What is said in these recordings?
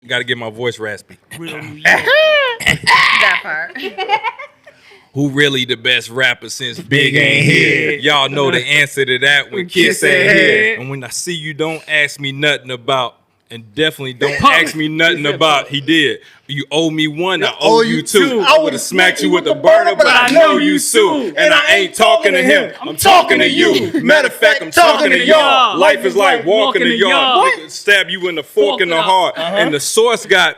Got to get my voice raspy. Real New York. That part. Who really the best rapper since Big ain't here? Y'all know the answer to that when Kiss ain't here. And when I see you, don't ask me nothing about. And definitely don't ask me nothing about. He did. You owe me one, I owe you two. I would have smacked you with a burner, but I know you sue. And I ain't talking to him, I'm talking to you. Matter of fact, I'm talking to y'all. Life is like walking the yard. Nigga stab you in the fork in the heart. And the source got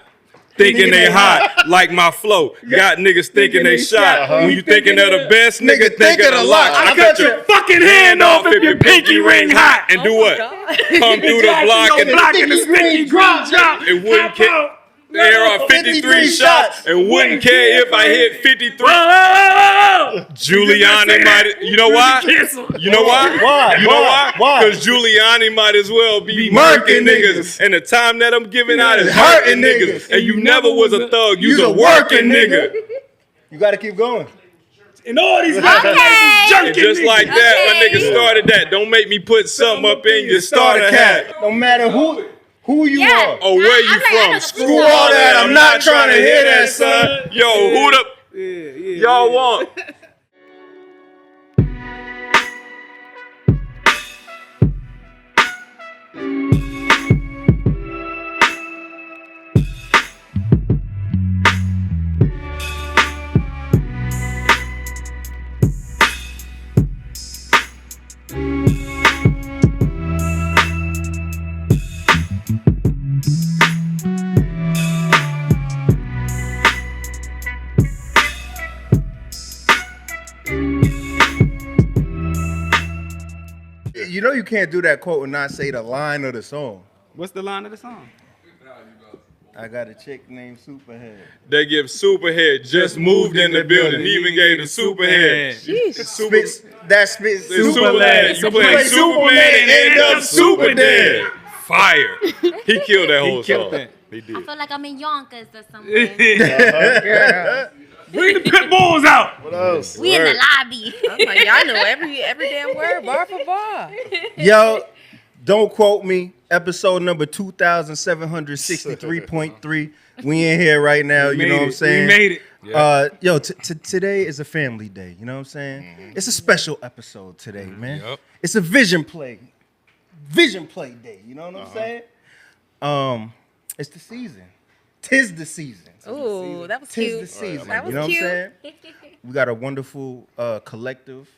thinking they hot, like my flow. Got niggas thinking they shot. When you thinking of the best, nigga think of the lot. I cut your fucking hand off if your pinky ring hot. And do what? Come through the block and the sticky drop. It wouldn't care. There are 53 shots and wouldn't care if I hit 53. Giuliani might. You know why? You know why? Why? You know why? Why? Because Giuliani might as well be murking niggas. And the time that I'm giving out is hurting niggas. And you never was a thug. You's a working nigga. You got to keep going. And all these rappers And just like that, my nigga started that. Don't make me put something up in your starter hat. No matter who you are. Oh, where you from? Screw all that. I'm not trying to hear that, son. Yo, who the y'all want? You know you can't do that quote and not say the line of the song. What's the line of the song? I got a chick named Superhead. They give Superhead, just moved in the building, even gave the Superhead. Spits Superhead. You play Superman and end up super dead. Fire. He killed that whole song. He did. I feel like I'm in Yonkers or something. Bring the pit bulls out. What else? We in the lobby. I'm like, y'all know every damn word, bar for bar. Yo, don't quote me. Episode number 2763.3. We in here right now. You know what I'm saying? We made it. Yo, today is a family day. You know what I'm saying? It's a special episode today, man. Yep. It's a Vision Play day. You know what I'm saying? It's the season. Tis the season. Ooh, that was Tis cute. the season. That was you know cute. what I'm saying? We got a wonderful collective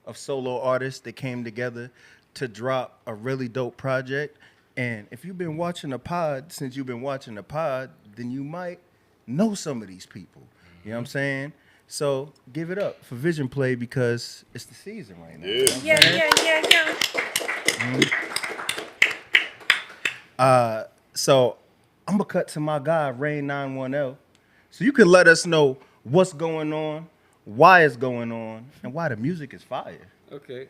of solo artists that came together to drop a really dope project. And if you've been watching the pod, since you've been watching the pod, then you might know some of these people. You know what I'm saying? So give it up for Vision Play because it's the season right now. You know what I'm saying? So I'm gonna cut to my guy Rain 91L, so you can let us know what's going on, why it's going on, and why the music is fire. Okay.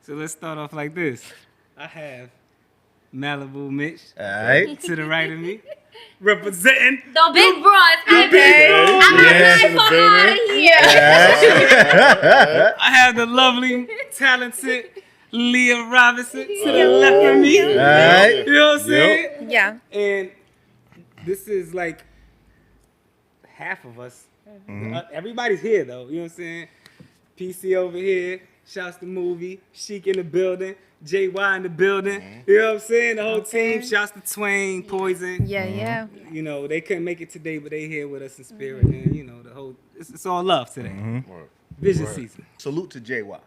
So let's start off like this. I have Malibu Mitch All right. to the right of me, representing. The big bros. I'm applying for hard here. I have the lovely, talented Lea Robinson to the left of me. All right. You know what I'm saying? Yeah. And this is like half of us. Everybody's here though. You know what I'm saying? PC over here. Shouts to Movie. Chic in the building. JY in the building. You know what I'm saying? The whole team. Shouts to Twain, Poison. Yeah. You know, they couldn't make it today, but they here with us in spirit. And, you know, the whole, it's all love today. Vision season. Salute to JY. You know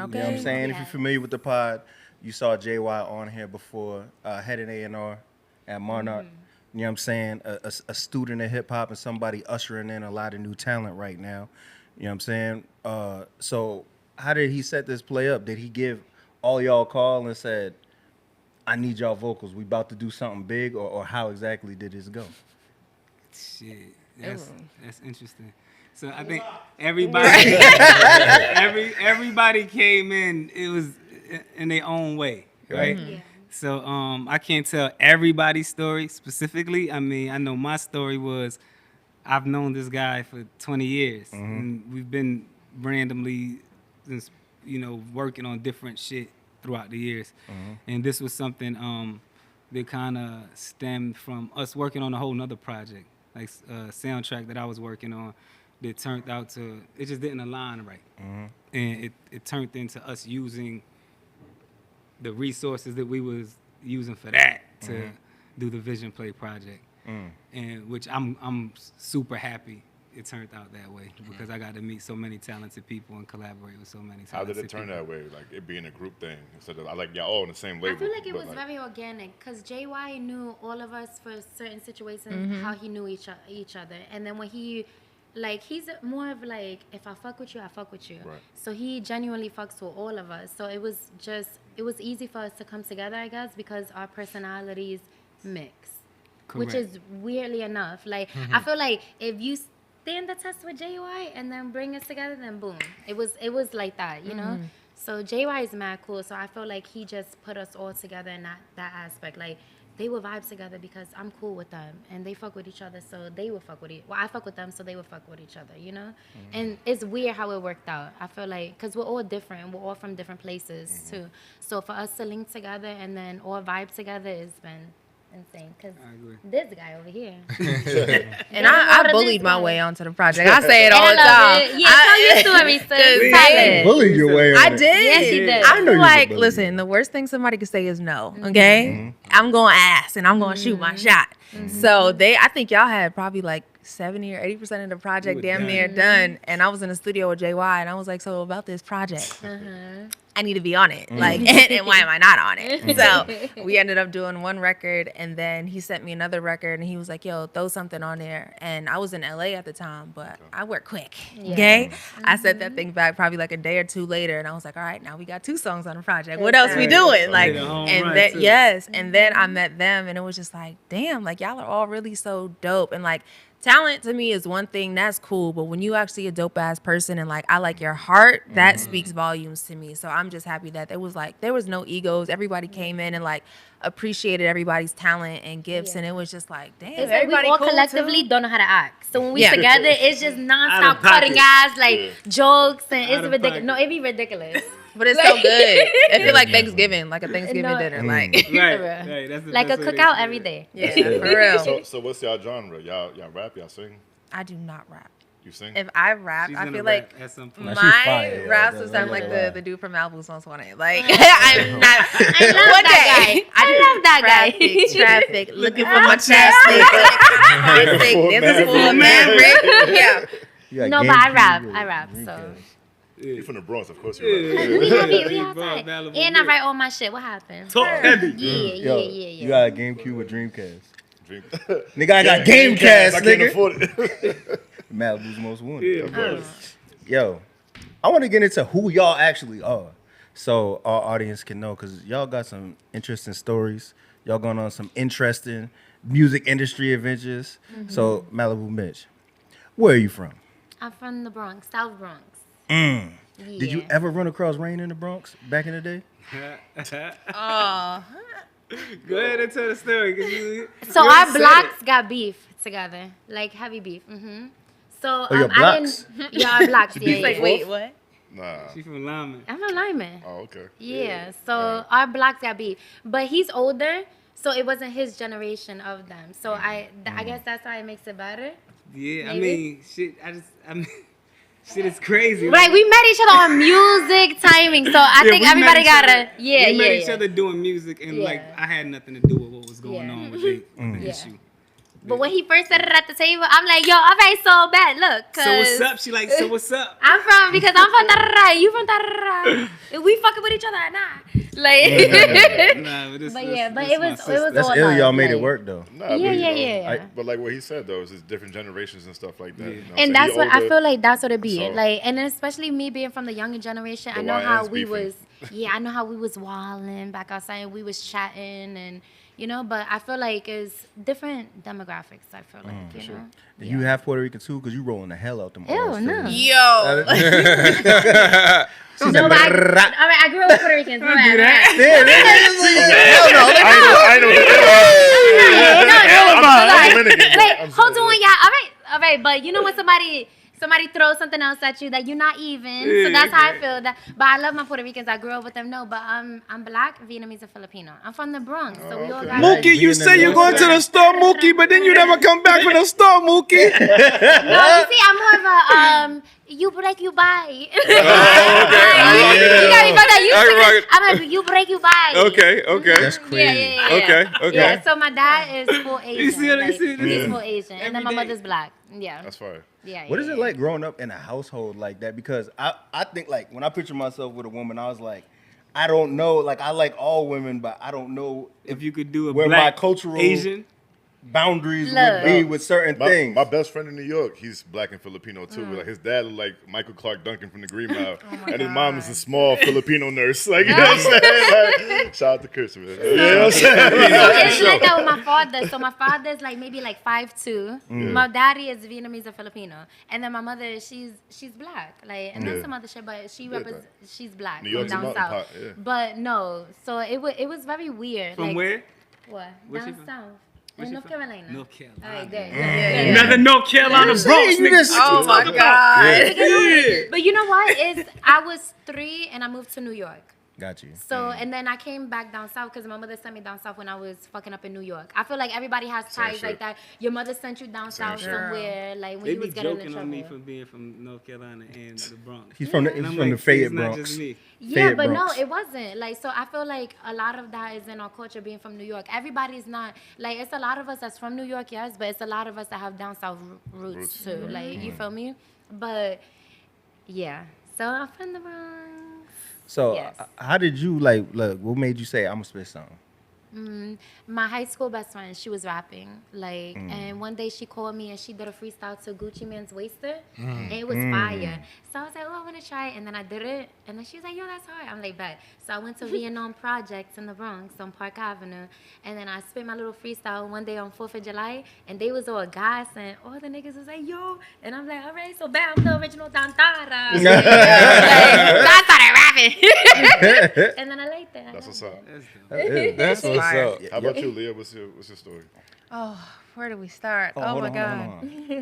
what Okay. I'm saying? If you're familiar with the pod, you saw JY on here before, heading A&R at Monarch. You know what I'm saying? A student of hip hop and somebody ushering in a lot of new talent right now. You know what I'm saying? So how did he set this play up? Did he give all y'all a call and said, I need y'all vocals, we about to do something big, or how exactly did this go? Shit, that's interesting. So I think everybody, everybody came in. It was in their own way, right? Yeah. So I can't tell everybody's story specifically. I mean, I know my story was I've known this guy for 20 years, and we've been randomly, working on different shit throughout the years. And this was something that kind of stemmed from us working on a whole nother project, like a soundtrack that I was working on that turned out to, it just didn't align right. And it turned into us using the resources that we was using for that to do the Vision Play project. And which I'm super happy it turned out that way because I got to meet so many talented people and collaborate with so many talented people. How did it turn that way? Like it being a group thing instead of like y'all all on the same label. I feel like it was like, very organic because JY knew all of us for certain situations, how he knew each other. And then when he's more of like, if I fuck with you, I fuck with you. Right. So he genuinely fucks with all of us. So it was easy for us to come together, I guess, because our personalities mix. Correct. Which is weirdly enough. Like, I feel like if you stand the test with JY and then bring us together, then boom. It was like that, you know? So JY is mad cool. So I feel like he just put us all together in that aspect. Like, they would vibe together because I'm cool with them and they fuck with each other, so they would fuck with I fuck with them, so they would fuck with each other, you know? And it's weird how it worked out. I feel like, because we're all different and we're all from different places too. So for us to link together and then all vibe together, it's been insane. Because this guy over here. And I bullied my way onto the project. I say it all the I love time. it. Yeah, tell your story, sis. Tell it. Bullied your way on I it. did. Yes, you did. I know feel you like, was a listen, the worst thing somebody could say is no, okay? I'm going to ask and I'm going to shoot my shot. So I think y'all had probably like 70 or 80% of the project damn near done. And I was in the studio with JY and I was like, so about this project, I need to be on it. Like, and why am I not on it? So we ended up doing one record and then he sent me another record and he was like, yo, throw something on there. And I was in LA at the time, but I work quick, okay? I sent that thing back probably like a day or two later and I was like, all right, now we got 2 songs on the project. What else we doing? Like, and then, and then I met them and it was just like, damn, like y'all are all really so dope. And like, talent to me is one thing, that's cool, but when you actually a dope ass person and like I like your heart, that speaks volumes to me. So I'm just happy that there was no egos. Everybody came in and like appreciated everybody's talent and gifts, and it was just like, damn, It's like everybody we all cool collectively too? don't know how to act. So when we together, it's just nonstop Out of cutting pocket. ass, like jokes, and Out it's of ridiculous. pocket. No, it be ridiculous. But it's so good. I feel like Thanksgiving, like a Thanksgiving No. dinner, like Right. That's the Like a best way to cookout say every it. day. yeah, for real. So what's y'all genre? Y'all rap? Y'all sing? I do not rap. You sing? If I rap, She's I gonna feel rap like at some point. Now, she's my fire, yeah. raps That- will sound that like ain't gonna the lie. dude from Malibu Most Wanted. Like I'm not. I love that guy. I love that guy. Traffic, looking for my chapstick. This is for Maverick. Yeah. You got No, but I GameCube rap. or I rap. So Dreamcast. You're from the Bronx, of course you're right. we outside. And I write all my shit. What happened? Talk heavy. Yo, Yeah. You got a GameCube or Dreamcast? Drink. Nigga, I got Gamecast, I can't nigga. afford it. Malibu's Most Wanted. Yeah, Yo, I want to get into who y'all actually are, so our audience can know, because y'all got some interesting stories. Y'all going on some interesting music industry adventures. So, Malibu Mitch, where are you from? I'm from the Bronx, South Bronx. Did you ever run across rain in the Bronx back in the day? Oh, Go ahead and tell the story. 'Cause you So already our said blocks got beef together, like heavy beef. So your blocks? Yeah, our blocks. Yeah, like yeah. wait, what? Nah. She from Lyman. I'm from Lyman. Oh, okay. Yeah. So our blocks got beef, but he's older, so it wasn't his generation of them. So I guess that's why it makes it better. Yeah, I Maybe. mean, shit is crazy. Right, we met each other on music timing, so I think we everybody met each other- gotta, we met each other doing music, and like Yeah. I had nothing to do with what was going Yeah. on with the Yeah. issue. But when he first said it at the table, I'm like, yo, all right, so bad, look. So what's up? She like, so what's up? I'm from da-da-da, you from da-da-da. And we fucking with each other, nah. Like, Nah, but, but it was That's all ill. love, Y'all made it like- work though. Nah, Yeah, but, yeah. But like what he said though, is it's different generations and stuff like that. Yeah. You know what I'm And saying? that's He what I older. feel like that's what it be. so- Like, and especially me being from the younger generation, I The know how YNs we beefing. was, I know how we was wilding back outside and we was chatting and, you know, but I feel like it's different demographics, I feel like, you know. And you half Puerto Rican too, because you rolling the hell out them. Ew, R's, too. no. Yo, No, but all right, I grew up with Puerto Ricans. Don't do that. I know. No, I'm Dominican, but Wait, I'm hold sorry. on, y'all. All right, but you know when somebody somebody throws something else at you that you're not even. So that's how I feel. That, but I love my Puerto Ricans. I grew up with them. No, but I'm Black, Vietnamese, and Filipino. I'm from the Bronx, so we all got. Mookie, you say you're going to the store, Mookie, but then you never come back from the store, Mookie. No, you see, I'm more of a you break, you buy. You got me about that. I'm like, you break, you buy. Okay. That's crazy. Okay. Yeah, so my dad is full Asian. You see it? He's full Asian, and then my mother's Black. Yeah. That's fire. Yeah. What is it like growing up in a household like that? Because I think like when I picture myself with a woman, I was like, I don't know. Like I like all women, but I don't know If you could do a where Black my cultural Asian. boundaries Look. would be with certain things. My best friend in New York, he's Black and Filipino too. Like his dad looked like Michael Clark Duncan from the Green Mile, and his mom is a small Filipino nurse. Like, you know what I'm saying? Like, shout out to Chris, man. You know what I'm saying? So it's like that with my father. So my father's like maybe like 5'2". My daddy is Vietnamese and Filipino, and then my mother she's Black. Like, and then some other shit, but she's Black New from York's a down melting south. pot, yeah. But no, so it was very weird. From like, where? What? Where's she Down from? south. Where's In she North from? Carolina. North Carolina. All right, good. Another North Carolina Bronx, nigga. Oh my God. But you know what? I was 3 and I moved to New York. Got you. So, and then I came back down south because my mother sent me down south when I was fucking up in New York. I feel like everybody has ties shit. like that. Your mother sent you down south shit. somewhere, like when They you be was getting in joking trouble. on me for being from North Carolina and the Bronx. He's from the, And he's I'm from like, the Fayette it's not Bronx. just me. Yeah, Fayette but Bronx. no, it wasn't. Like, so I feel like a lot of that is in our culture being from New York. Everybody's not, like, it's a lot of us that's from New York, yes, but it's a lot of us that have down south roots too. Like, you feel me? But, yeah. So I'm from the Bronx. So Yes. how did you like? Look, what made you say I'm gonna spit something? My high school best friend, she was rapping, like, and one day she called me and she did a freestyle to Gucci Mane's Waster, and it was fire. So I was like, oh, I want to try it, and then I did it, and then she was like, yo, that's hard. I'm like, bet. So I went to Vietnam Projects in the Bronx on Park Avenue, and then I spit my little freestyle one day on 4th of July, and they was all guys, and all the niggas was like, yo, and I'm like, all right, so bam, I'm the original Tantara. So I started rapping, and then I liked that. That's what's up. That's what's up. How about you, Leah? What's your story? Oh, where do we start? Oh, hold my on, God. hold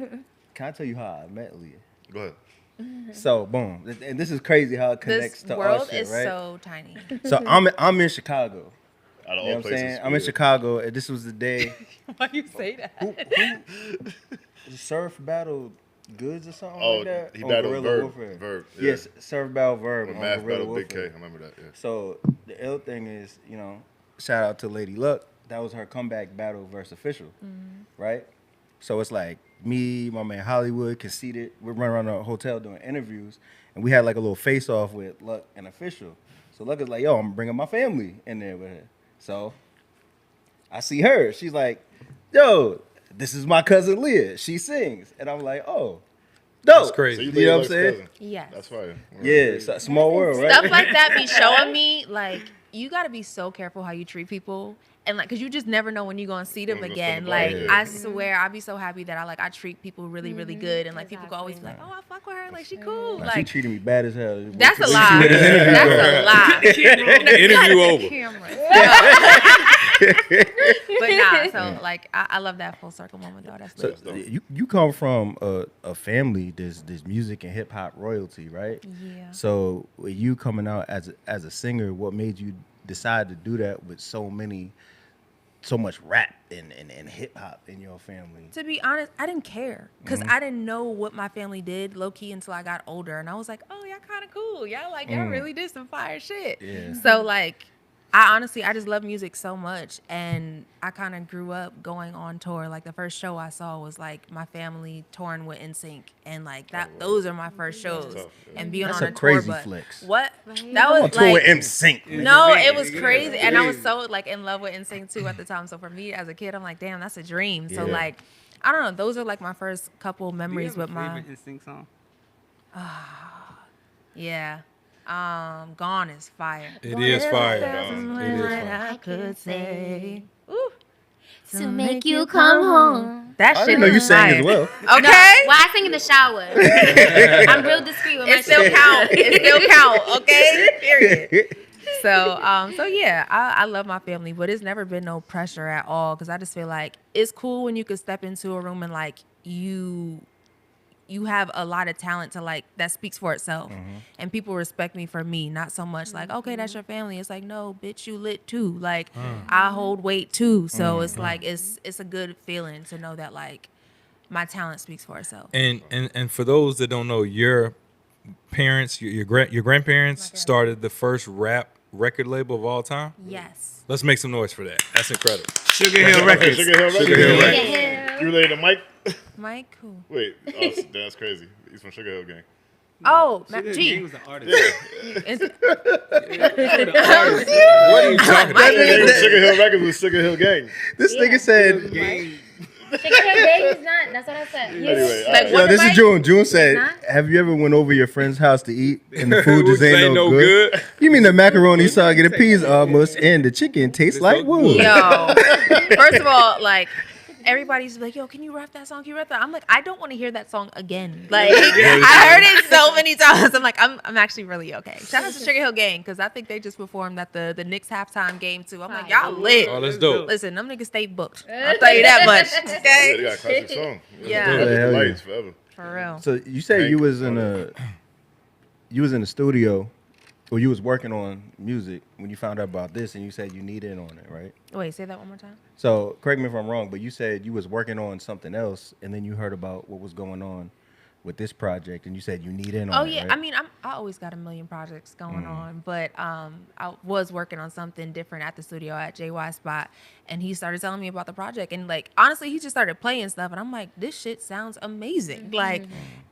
on. Can I tell you how I met Leah? Go ahead. So boom, and this is crazy how it connects This to our world shit, is right? so tiny. So I'm in Chicago. Out of You know all what I'm saying? places, I'm in Chicago, and this was the day Why you say that? Surf battled Goods or something Oh, like that. he on battled Guerrilla Verb. Warfare. Verb, yeah. Yes, Surf battle Verb Or on Math Guerrilla Battle Big K. I Warfare. remember that. Yeah. So the ill thing is, you know, shout out to Lady Luck. That was her comeback battle versus Official, right? So it's like me, my man Hollywood, Conceited. We're running around the hotel doing interviews, and we had like a little face off with Luck and Official. So Luck is like, yo, I'm bringing my family in there with her. So I see her. She's like, yo, this is my cousin Leah. She sings, and I'm like, oh, dope. That's crazy. So You know what I'm Luck's saying? cousin. Yes. That's fire. Yeah, it's a small world, right? Stuff like that be showing me, like, you got to be so careful how you treat people. And, like, because you just never know when you're going to see them When you're again. gonna Like, ball, yeah. I swear, I be so happy that I treat people really, really good. And, like, people can always be like, oh, I fuck with her. Like, she cool. Nah, she Like, treated me bad as hell. that's a lie. That's a lie. Interview over. But nah, so, like, I love that full circle moment, though. That's So lit. you come from a family there's music and hip hop royalty, right? Yeah. So with you coming out as a singer, what made you decide to do that with so much rap and hip hop in your family? To be honest, I didn't care because I didn't know what my family did low key until I got older, and I was like, "Oh, y'all kind of cool. Y'all really did some fire shit." Yeah. So like, I just love music so much, and I kind of grew up going on tour. Like the first show I saw was like my family touring with NSYNC, and like that. Those are my first shows, tough, yeah. and being That's on a a tour. crazy But flex. what? Right. That I'm was on tour with like. NSYNC. No, it was crazy, and I was so like in love with NSYNC too at the time. So for me as a kid, I'm like, damn, that's a dream. So Yeah. like, I don't know. Those are like my first couple memories with my favorite NSYNC song? yeah. Gone is fire. It is fire. Gone. It is fire. I could say To make you come home. that I shit didn't know you is sang fire. as well. Okay. Well, I sing in the shower. I'm real discreet with my It still shit. count. It still count. Okay. Period. So yeah, I love my family, but it's never been no pressure at all because I just feel like it's cool when you can step into a room and like you you have a lot of talent to like that speaks for itself, and people respect me for me, not so much like, okay, that's your family. It's like, no, bitch, you lit too. Like I hold weight too, so it's like it's a good feeling to know that like my talent speaks for itself. And for those that don't know, your parents, your grandparents started the first rap record label of all time. Yes. Let's make some noise for that. That's incredible. Sugar Hill Records. Sugar Hill Sugar Hill Records. Yeah. You related to Mike? Mike, who? Wait, that's crazy. He's from Sugar Hill Gang. Oh, Sugar Hill G. Gang was the artist. What are you talking about? Sugar Hill Records was Sugar Hill Gang. This nigga said, Gang. Sugar Hill Gang is not. That's what I said. Anyway, Like, all what yo, this is Mike? June. June said, Huh? have you ever went over your friend's house to eat and the food just ain't no good? good. You mean the macaroni soggy, the peas almost, and the chicken tastes like wood? Yo, first of all, like everybody's like, yo, can you rap that song? Can you rap that? I'm like, I don't want to hear that song again. Like I heard it so many times. I'm like, I'm actually really okay. Shout out to Sugar Hill Gang because I think they just performed at the Knicks halftime game too. I'm like, y'all lit. Oh, that's dope. Listen, them niggas stay booked. I'll tell you that much. Yeah, they Okay, got a classic song. Yeah. Dope. Hell yeah. Lights forever. for real. So you said you was in the studio, or you was working on music when you found out about this, and you said you need in on it, right? Wait, say that one more time. So correct me if I'm wrong, but you said you was working on something else, and then you heard about what was going on with this project, and you said you need in on Oh it. yeah, right? I mean, I always got a million projects going on, but I was working on something different at the studio at JY Spot, and he started telling me about the project, and like honestly, he just started playing stuff, and I'm like, this shit sounds amazing, like,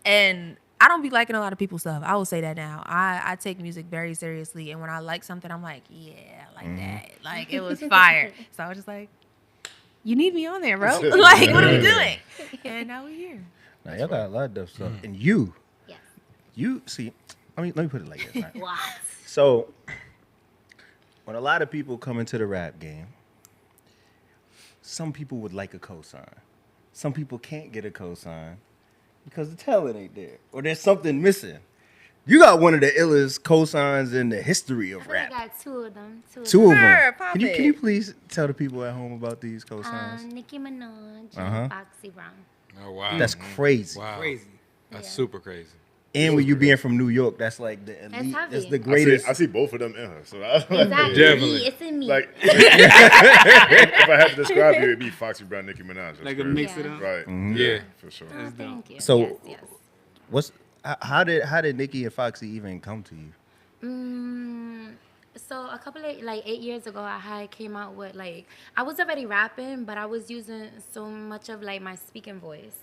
and I don't be liking a lot of people's stuff. I will say that now. I take music very seriously, and when I like something, I'm like, yeah, I like that, like it was fire. So I was just like, you need me on there, bro. Like, what are we doing? And now we're here. Now y'all got a lot of dope stuff, and you Yes. see. Let me put it like this. Right? What? So, when a lot of people come into the rap game, some people would like a cosign. Some people can't get a cosign because the talent ain't there, or there's something missing. You got one of the illest cosigns in the history of I rap. got two of them. Two of Sure, them. pop Can it. you please tell the people at home about these cosigns? Nicki Minaj Uh-huh. and Foxy Brown. Oh wow. That's crazy. Wow. Crazy. That's Yeah. super crazy. And with you being from New York, that's like the elite. heavy. That's the I greatest. see both of them in her. So I like, Exactly. Definitely. It's in me. like if I had to describe you, it'd be Foxy Brown, Nicki Minaj. That's Like a crazy. mix of Yeah. them. Right. Yeah. For sure. Oh, thank you. So- yes. How did Nicki and Foxy even come to you? So a couple of 8 years ago, I had came out with I was already rapping, but I was using so much of my speaking voice,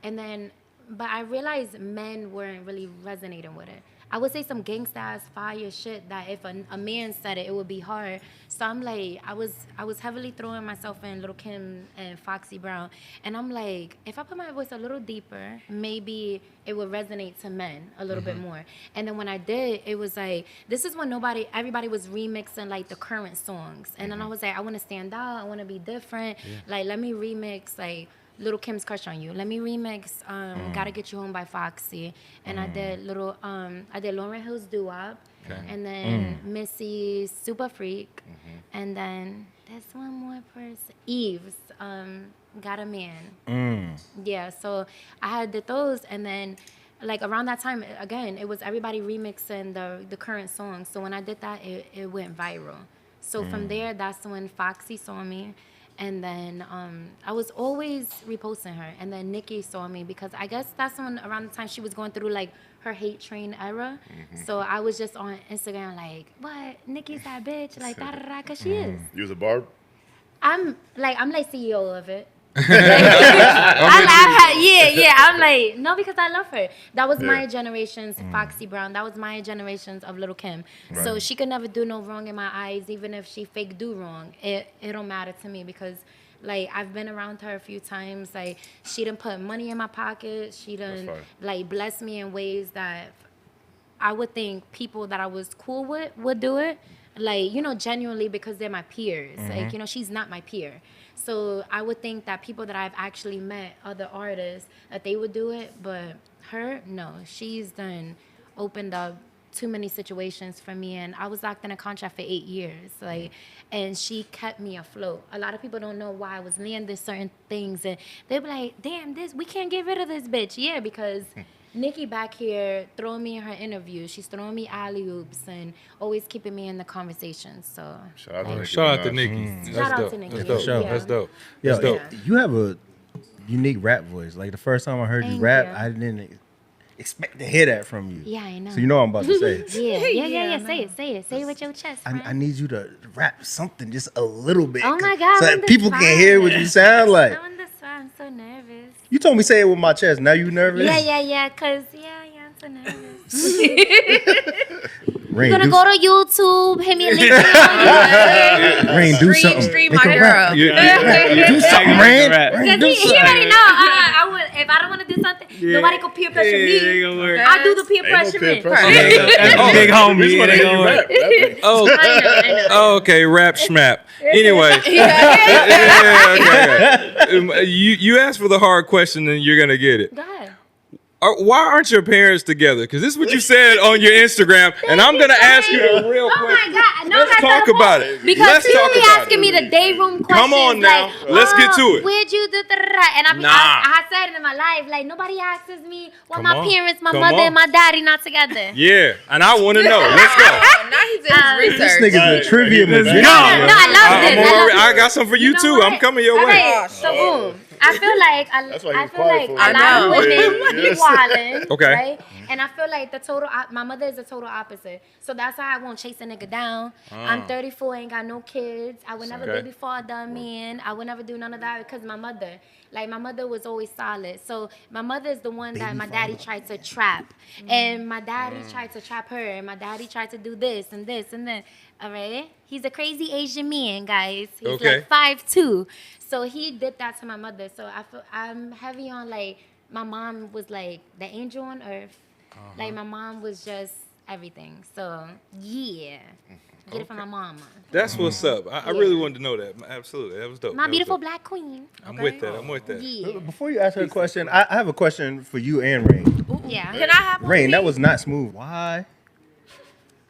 and then but I realized men weren't really resonating with it. I would say some gangsta ass fire shit that if a man said it, it would be hard. So I'm like, I was heavily throwing myself in Lil' Kim and Foxy Brown, and I'm like, if I put my voice a little deeper, maybe it would resonate to men a little bit more. And then when I did, it was like, this is when everybody was remixing the current songs, and then I was like, I want to stand out, I want to be different. Let me remix Lil' Kim's Crush on You. Let me remix Gotta Get You Home by Foxy. And I did Lauryn Hill's Doo Wop. Okay. And then Missy's Super Freak. And then there's one more person. Eve's Got a Man. Yeah, so I did those, and then around that time, again, it was everybody remixing the current songs. So when I did that, it went viral. So from there, that's when Foxy saw me. And then I was always reposting her. And then Nicki saw me because I guess that's when around the time she was going through her hate train era. So I was just on Instagram what? Nicki's that bitch? Da da da, because she is. You was a barb? I'm CEO of it. I'm no, because I love her. That was my generation's Foxy Brown. That was my generation's of Lil' Kim. So she could never do no wrong in my eyes, even if she fake do wrong. It don't matter to me because I've been around her a few times. She done put money in my pocket. She done bless me in ways that I would think people that I was cool with would do it. Genuinely because they're my peers. She's not my peer. So I would think that people that I've actually met, other artists, that they would do it. But her, no. She's done opened up too many situations for me, and I was locked in a contract for 8 years, like, and she kept me afloat. A lot of people don't know why I was landing certain things, and they be like, damn, we can't get rid of this bitch. Yeah, because Nicki back here throwing me in her interviews. She's throwing me alley-oops and always keeping me in the conversation. So Shout out to Nicki. Shout out to Minaj. Nicki. shout out That's to dope. Nicki. That's dope. Yeah. That's dope. Yo, That's dope. you have a unique rap voice. Like the first time I heard you Thank rap, you. I didn't expect to hear that from you. Yeah, I know. So you know what I'm about to say. Yeah. Say it with your chest, friend. I need you to rap something just a little bit. Oh my God, so I'm that people this can hear what you sound like. I'm so nervous. You told me say it with my chest. Now you nervous? Yeah, cause I'm so nervous. Rain, You're gonna do, go to YouTube, hit me a link. Rain, do something. Stream Make my a rap. girl. Do something, Rain. Rain, do Because he something. already know. I would, if I don't want to do something, nobody can peer pressure ain't me. gonna work. I do the peer Ain't no pressure. peer me. pressure. That's a big homie. We just want to It hear ain't you gonna rap. work. Oh, I know. okay, rap schmap. Anyway, okay. You asked for the hard question, and you're gonna get it. Go ahead. Why aren't your parents together? Because this is what you said on your Instagram, and I'm gonna ask you the real Oh my question. God! No, Let's that's talk not a about point. it. Because Let's people talk be about asking it. me the day room questions. Come on now. Like, Let's get to it. Where'd you do the and I Nah. said it in my life. Like nobody asks me why Come my on. parents, my Come mother, on. and my daddy not together. Yeah, and I want to know. Let's go. Now he's in his This research. nigga's a trivia Let's magician. go. No, I love this. I got some for you too. I'm coming your way. Right. So boom. I feel like That's why I he's feel like quiet for a a lot of minute. women be Yes. wildin', Okay. right? And I feel like my mother is the total opposite. So that's why I won't chase a nigga down. I'm 34, ain't got no kids. I would never Okay. baby father a man. I would never do none of that because my mother. Like my mother was always solid. So my mother is the one that my daddy tried to trap. And my daddy tried to trap her. And my daddy tried to do this and this and then. All right? He's a crazy Asian man, guys. He's Okay. like 5'2". So he did that to my mother. So I'm heavy on like my mom was like the angel on earth. Like my mom was just everything. So yeah. Get it from my mama. That's what's up. I really wanted to know that. Absolutely, that was dope. My That was beautiful dope. black queen. I'm with that. I'm with that. Yeah. Before you ask her a question, I have a question for you and Rain. Yeah. Can I have one? Rain, that was not smooth. Why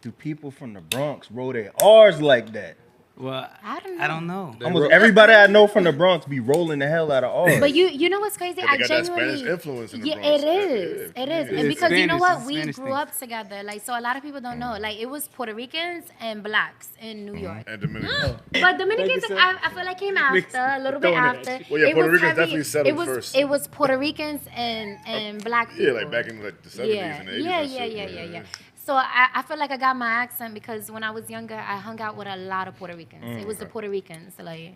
do people from the Bronx roll their R's like that? Well, I don't know. Almost everybody I know from the Bronx be rolling the hell out of R's. But you know what's crazy? They I got that genuinely Spanish influence in the yeah, Bronx. it is. It is. And It's because you know Spanish, what? it's We Spanish grew thing. up together. Like so a lot of people don't know. Like it was Puerto Ricans and blacks in New York. And Dominican. But Dominicans, sir. I feel like came after, a little bit Throwing it after. at Well, yeah, It Puerto was Ricans definitely settled it was, first. It was Puerto Ricans and black people. Yeah, like back in like the 70s Yeah, and the 80s. yeah, and yeah, shit. yeah. So I feel like I got my accent because when I was younger, I hung out with a lot of Puerto Ricans. It was the Puerto Ricans, like.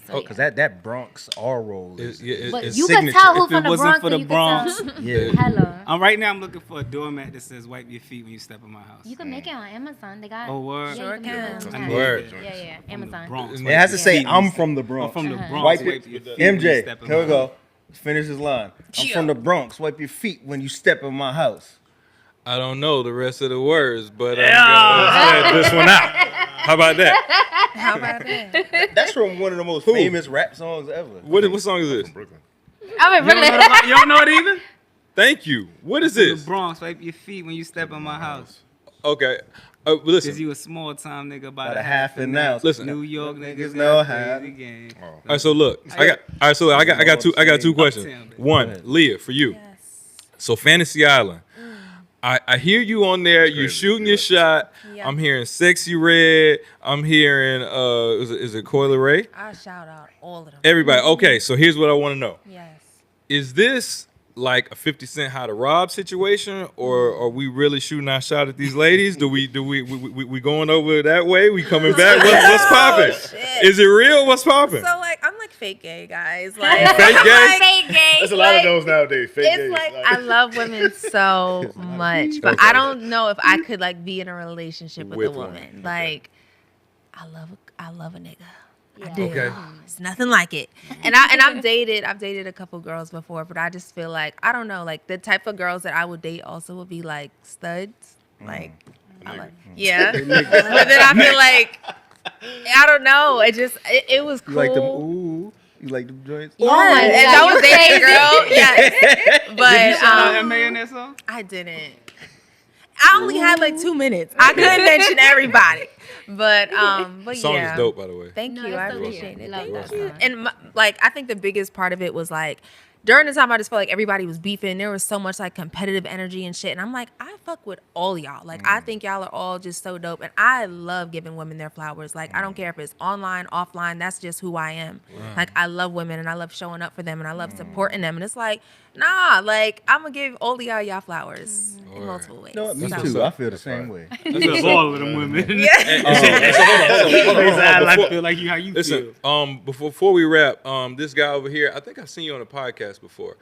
So, because that Bronx R roll is But is you signature. can tell who If from it the wasn't Bronx. for then the you can Bronx. tell. Yeah. Hello. Right now I'm looking for a doormat that says "Wipe your feet when you step in my house." You can make it on Amazon. They got. Oh, word. Yeah, Sure you can. can. do it I on need Word. that. Yeah, From the Amazon. Bronx. It has to say Yeah. I'm from the I'm Bronx. from the Bronx. Wipe Wipe it. your feet when you MJ, step in here we my go. house. Finish his line. I'm from the Bronx. Wipe your feet when you step in my house. I don't know the rest of the words, but I'm gonna set this one out. How about that? How about that? That's from one of the most famous rap songs ever. What song is this? Brooklyn. I'm in You don't know Brooklyn. you don't know it either? Thank you. What is The this? Bronx, wipe your feet when you step in my house. Okay. Cause Listen. you a small time nigga by About the a half an ounce. Listen. New York niggas Niggas know know how. crazy game. All right. So look, I got two questions. Uptown, baby. One, Leah, for you. So Fantasy Island. I hear you on there. You're shooting your shot. Yeah. I'm hearing Sexy Red. I'm hearing is it Coyle Ray? I shout out all of them. Everybody. Okay, so here's what I want to know. Yes. Is this like a 50 Cent How to Rob situation, or are we really shooting our shot at these ladies? Do we going over that way? We coming back? What's popping? shit. Is it real? What's popping? So like I'm like fake gay, guys. Like fake I'm gay? like, Fake gay. There's a lot of those nowadays. Fake It's gays. like I love women so much, but I don't know if I could like be in a relationship with a With one. woman. Like I love a nigga. I Yeah. do. Okay. It's nothing like it. And I've dated a couple girls before, but I just feel like I don't know, like the type of girls that I would date also would be like studs. Like I like yeah. But then I feel like I don't know. It was cool. You like them? Ooh. You like them joints? Yeah, and I was dating a girl. Yes. Did you But shout out MA in that song? I didn't. I only had like 2 minutes. I couldn't mention everybody, but The song yeah. is dope, by the way. Thank No, you. it's I so appreciate cute. it. Love Thank that you. song. And like, I think the biggest part of it was like, during the time, I just felt like everybody was beefing. There was so much like competitive energy and shit. And I'm like, I fuck with all y'all. Like, I think y'all are all just so dope. And I love giving women their flowers. Like, I don't care if it's online, offline. That's just who I am. Like, I love women and I love showing up for them and I love supporting them. And it's like, nah, like, I'm going to give all of y'all flowers in multiple ways. No, me So- too. I feel the same way. Love all of them women. Yeah. I feel like how you Listen, feel. before we wrap, this guy over here, I think I've seen you on a podcast before.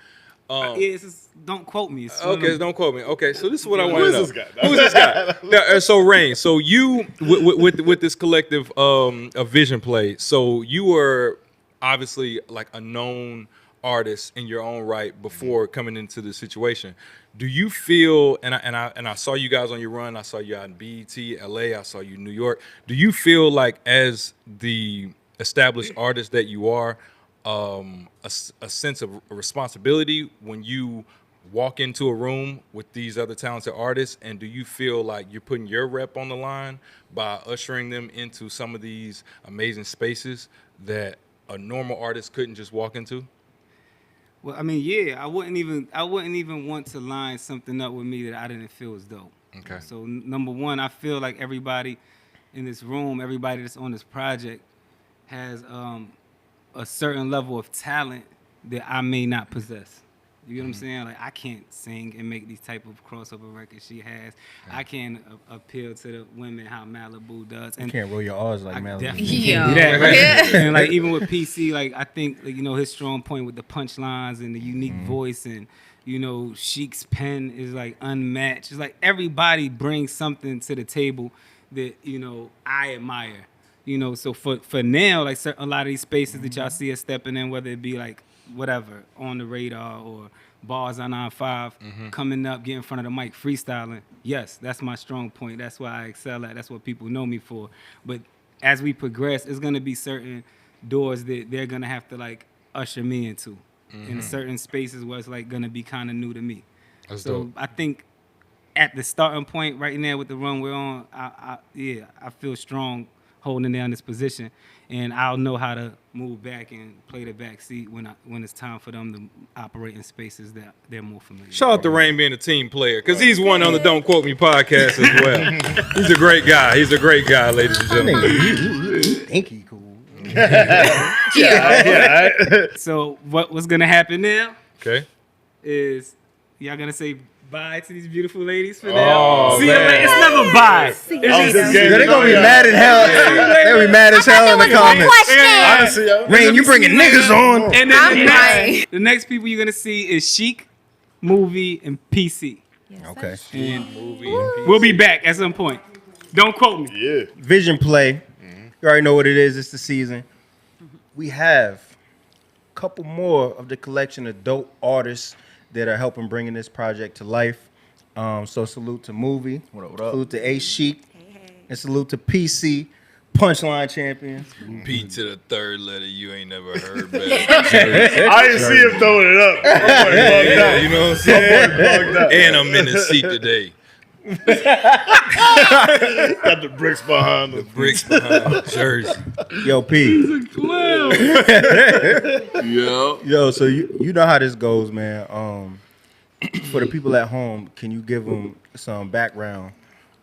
Yeah, it's just, don't quote me. It's one of Okay, them- don't quote me. Okay, so this is what I want Who to is know. this guy? Who is this guy? Yeah, so Rain, so you with this collective of Vision Play, so you were obviously like a known artist in your own right before coming into the situation. Do you feel, and I saw you guys on your run, I saw you out in BET, LA, I saw you in New York. Do you feel like as the established artist that you are, a sense of responsibility when you walk into a room with these other talented artists, and do you feel like you're putting your rep on the line by ushering them into some of these amazing spaces that a normal artist couldn't just walk into? Well, I mean, yeah, I wouldn't even want to line something up with me that I didn't feel was dope. Okay. So number one, I feel like everybody in this room, everybody that's on this project, has a certain level of talent that I may not possess. You get what I'm saying? Like, I can't sing and make these type of crossover records she has. I can't appeal to the women how Malibu does. You And can't roll your R's like I Malibu. definitely Yo. can't do that, right? Yeah. And like even with PC, like I think like, his strong point with the punchlines and the unique voice and Chic's pen is like unmatched. It's like everybody brings something to the table that I admire. So for now, like a lot of these spaces that y'all see us stepping in, whether it be like whatever on the radar or bars on 9-5, coming up, getting in front of the mic, freestyling. Yes, that's my strong point. That's what I excel at. That's what people know me for. But as we progress, it's gonna be certain doors that they're gonna have to like usher me into, in certain spaces where it's like gonna be kind of new to me. That's So dope. I think at the starting point right now with the run we're on, I feel strong holding down this position, and I'll know how to move back and play the back seat when it's time for them to operate in spaces that they're more familiar with. Shout out to Rain being a team player, because he's one on the Don't Quote Me podcast as well. He's a great guy. He's a great guy, ladies and gentlemen. You think he cool? So what's gonna happen now Okay. is y'all gonna say bye to these beautiful ladies for Oh, now. See you man. later. It's never bye. It's just just getting They're gonna be mad as hell. They'll be mad as hell in the comments. Honestly, yo. Rain, you bringing niggas on? And then I'm crying. the next people you're gonna see is Chic, Movie, and PC. Okay. And Movie and we'll be back at some point. Don't quote me. Yeah. Vision Play. You already know what it is. It's the season. We have a couple more of the collection of dope artists that are helping bringing this project to life. So salute to Movie. What up? Salute to A.Chic. And salute to PC, Punchline champions. P to the third letter you ain't never heard better. I didn't see him throwing it up. My boy bugged out. You know what I'm saying? Bugged out. And I'm in the seat today. Got the bricks behind him. Bricks behind the jersey. Yo, P. Yo. Yo, so you know how this goes, man. For the people at home, can you give them some background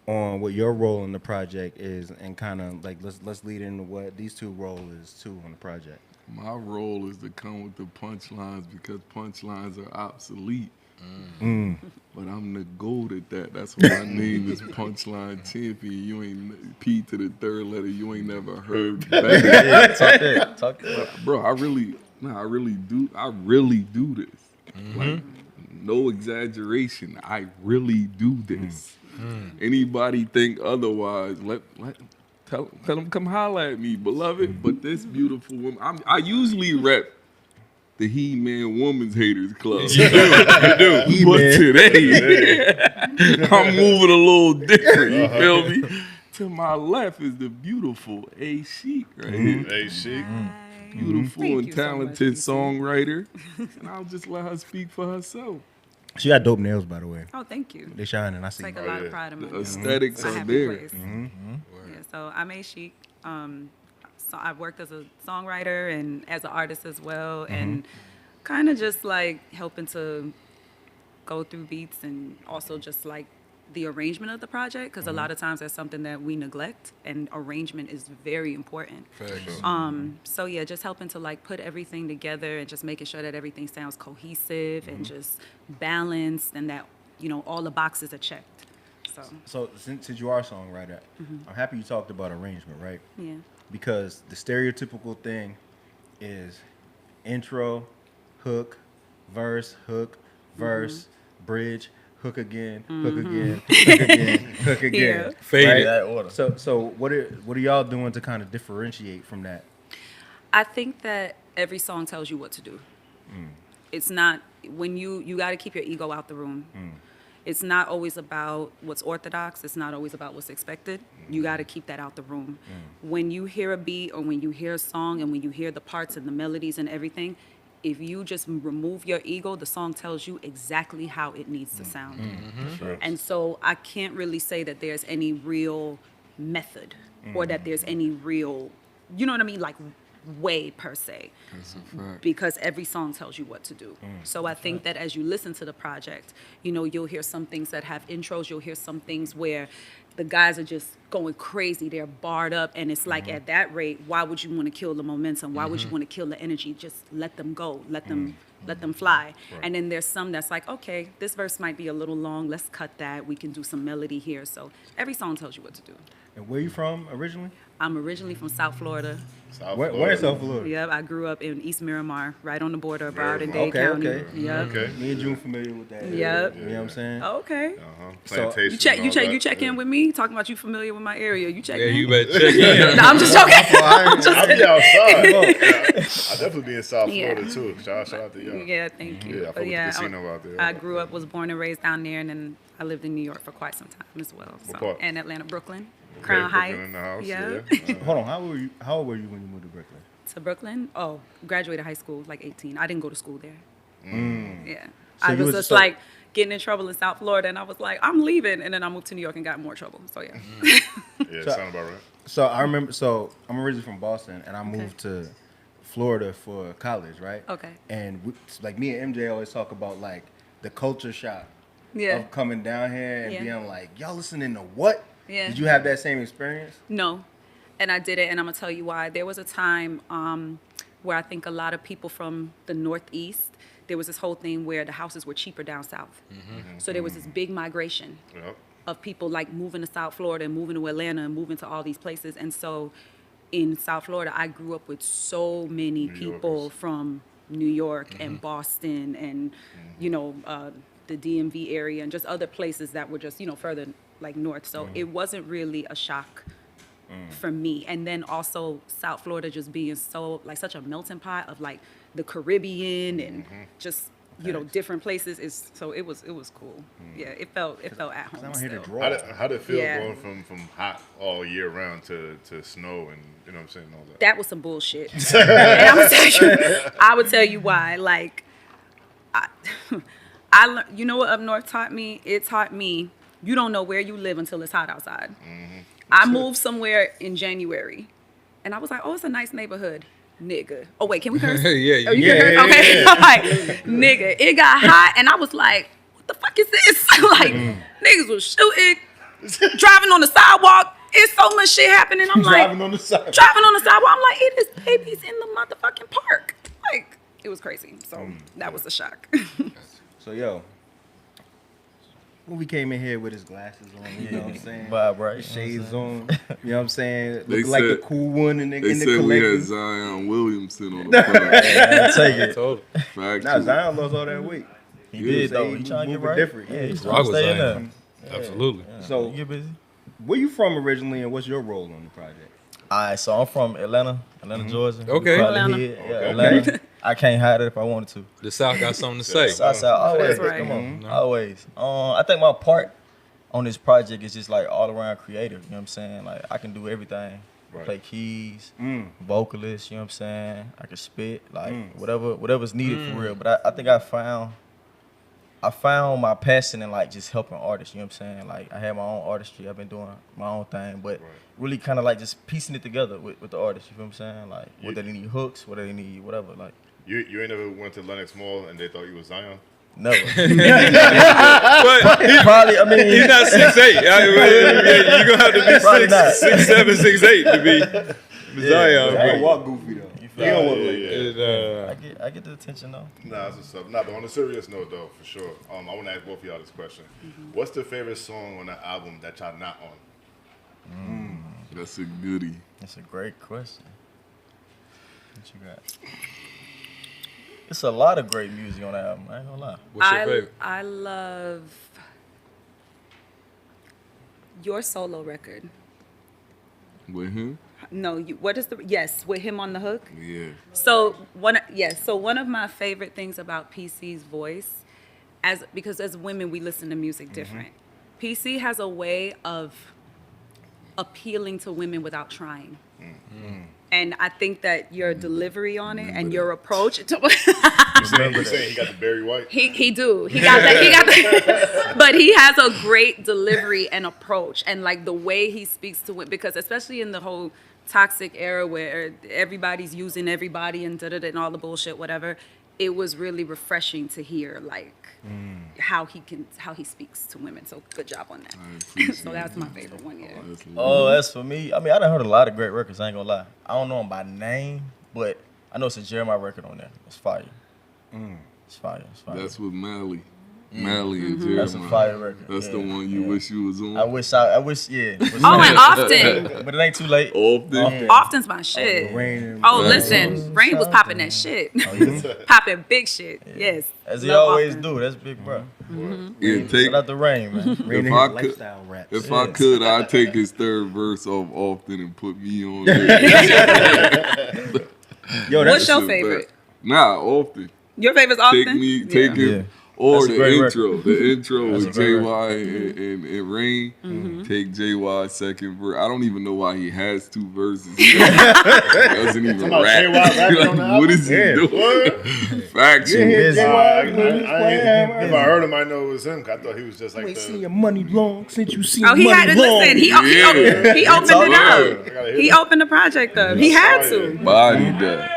on what your role in the project is, and kind of like let's lead into what these two roles is too on the project. My role is to come with the punchlines because punchlines are obsolete. But I'm the goat at that. That's why my name is Punchline Champion. You ain't P to the third letter. You ain't never heard back. Yeah, talk that. Bro, I really do this. Like, no exaggeration. I really do this. Anybody think otherwise? Tell them come holler at me, beloved. But this beautiful woman, I usually rep the He-Man Woman's Haters Club. You do. But today, I'm moving a little different. You feel me? To my left is the beautiful A.Chic right here. A.Chic. Beautiful and talented songwriter. And I'll just let her speak for herself. She got dope nails, by the way. Oh, thank you. They shining. I see. Take a lot of pride in my The nails. aesthetics It's a are happy there. place. Yeah, so I'm A.Chic. So I've worked as a songwriter and as an artist as well, and kind of just like helping to go through beats and also just like the arrangement of the project, because a lot of times that's something that we neglect, and arrangement is very important. So yeah, just helping to like put everything together and just making sure that everything sounds cohesive and just balanced, and that, you know, all the boxes are checked. So since you are a songwriter, I'm happy you talked about arrangement, right? Yeah. Because the stereotypical thing is intro, hook, verse, bridge, hook again, hook again, hook again, hook again. Yeah. Faded. That order. So what are y'all doing to kind of differentiate from that? I think that every song tells you what to do. It's not, when you got to keep your ego out the room. It's not always about what's orthodox. It's not always about what's expected. You got to keep that out the room. When you hear a beat, or when you hear a song, and when you hear the parts and the melodies and everything, if you just remove your ego, the song tells you exactly how it needs to sound. And so I can't really say that there's any real method, or that there's any real, you know what I mean, like way per se, because every song tells you what to do. So I think that as you listen to the project, you know, you'll hear some things that have intros, you'll hear some things where the guys are just going crazy, they're barred up, and it's like, at that rate, why would you want to kill the momentum? Why would you want to kill the energy? Just let them go, let them fly. And then there's some that's like, okay, this verse might be a little long, let's cut that, we can do some melody here. So every song tells you what to do. And where you from originally? I'm originally from South Florida. Where in South Florida? Yep, I grew up in East Miramar, right on the border of Broward and Miramar. Dade County. Okay. Yep. Okay. Me and June familiar with that. Yep. You know what I'm saying? Okay. Plantation. You check in with me, talking about you familiar with my area. You check Yeah, in. you better check in. No, I'm just joking. I'll be outside. I'll definitely be in South Yeah. Florida too. Shout out to y'all. Yeah, thank you. Yeah, I fuck But with yeah, the casino out there. I grew up, was born and raised down there, and then I lived in New York for quite some time as well. What So, part? and Atlanta, Brooklyn, Okay, Crown Brooklyn Heights. in the house. Yeah. Yeah. Hold on, how old were you when you moved to Brooklyn? To Brooklyn. Oh, graduated high school like 18. I didn't go to school there. Yeah. So I you was was- just so- like getting in trouble in South Florida, and I was like, I'm leaving, and then I moved to New York and got in more trouble. So yeah. Yeah, sound about right. So I remember. So I'm originally from Boston, and I moved to Florida for college, right? Okay. And like me and MJ always talk about like the culture shock Yeah. of coming down here and Yeah. being like, y'all listening to what? Yeah. Did you have that same experience? No, and I did it, and I'm gonna tell you why. There was a time where I think a lot of people from the Northeast, there was this whole thing where the houses were cheaper down south. So there was this big migration Yep. of people like moving to South Florida and moving to Atlanta and moving to all these places. And so in South Florida, I grew up with so many New people Yorkers. from New York and Boston and, you know, the DMV area and just other places that were just, you know, further like north. So it wasn't really a shock for me. And then also South Florida just being so like such a melting pot of like the Caribbean and just, you know, different places is, so it was cool. Yeah, it felt at home I'm here to still. draw. How'd it feel Yeah. going from hot all year round to snow and, you know what I'm saying, all that? That was some bullshit. And I would tell you why. Like, I learned, you know what up north taught me? It taught me you don't know where you live until it's hot outside. I moved somewhere in January, and I was like, oh, it's a nice neighborhood. Nigga. Oh, wait, can we curse? Yeah, Oh, you yeah, can curse? yeah, Okay. I'm like, nigga, it got hot, and I was like, what the fuck is this? Like, niggas was shooting, driving on the sidewalk. It's so much shit happening. I'm like, Driving on the side. driving on the sidewalk. I'm like, it is babies in the motherfucking park. Like, it was crazy. So that was a shock. So yo, when we came in here with his glasses on, you know what I'm saying? Vibe, right? His shades on, you know what I'm saying? They Look like the said- cool one in the They in the said we had collective. Zion Williamson on the front. Yeah, take it. Told him. Fact Nah, too. Zion lost all that weight. He Yeah, did though. he He trying to get moving right. different. Yeah, he's Rock trying to was stay in Zion. there. Absolutely. So You get busy. where you from originally, and what's your role on the project? All right, so I'm from Atlanta, Georgia. You Okay. probably Atlanta. hear it. Yeah, Atlanta. I can't hide it if I wanted to. The South got something to say. South always. That's right. Come on, always. I think my part on this project is just like all around creative. You know what I'm saying? Like I can do everything. Right. Play keys, vocalist. You know what I'm saying? I can spit, like whatever's needed for real. But I think I found I found my passion in like just helping artists. You know what I'm saying? Like I have my own artistry. I've been doing my own thing, but really kind of like just piecing it together with the artists. You feel what I'm saying? Like what they need hooks, what they need, whatever. Like You ain't never went to Lenox Mall and they thought you was Zion? never. But Probably. I mean, he's not 6'8". You're gonna have to be Probably not. 6'7", 6'8" to be Zion. I don't walk goofy though. you He don't walk like that. I get the attention though. Nah, that's what's up. Nah, but on a serious note though, for sure. I want to ask both of y'all this question. What's the favorite song on that album that y'all not on? That's a goodie. That's a great question. What you got? It's a lot of great music on that album. I ain't gonna lie. What's your favorite? I love your solo record. With him? No, what is the yes with him on the hook? Yeah. So one of my favorite things about PC's voice, because as women we listen to music different. PC has a way of appealing to women without trying. And I think that your delivery on it and your approach to You saying he got the Barry White? He got that. But he has a great delivery and approach, and like the way he speaks to it, because especially in the whole toxic era where everybody's using everybody and and all the bullshit, whatever, it was really refreshing to hear like how he speaks to women. So good job on that. So that's my favorite one. Yeah. Oh, that's for me. I mean, I done heard a lot of great records. I ain't gonna lie. I don't know them by name, but I know it's a Jeremiah record on there. It's fire. It's fire. It's fire. That's with Mally. Mally and Jeremiah. That's a fire record. That's the one you wish you was on. I wish, yeah. Oh, and Often. But it ain't too late. Often. Often's my shit. Oh, listen, Rain was popping that shit. Popping big shit. Yes. As he Love always Often. do. That's big, bro. Yeah, Shout out to Rain, man. If I could, I'd take his third verse off Often and put me on there. Yo, What's your favorite? Nah, Often. Your favorite's Often? Take him. Yeah. Or That's a the great intro. record. The intro That's with a great JY and Rain. Take JY's second verse. I don't even know why he has two verses. He doesn't even about rap. JY rapping on the Like, what is he album? doing? Factual. If I heard him, I know it was him. 'Cause I thought he was just like Seen the. your money long since you seen Oh, he money had to long. listen. He opened it up. He opened the project up. He had to. Body that.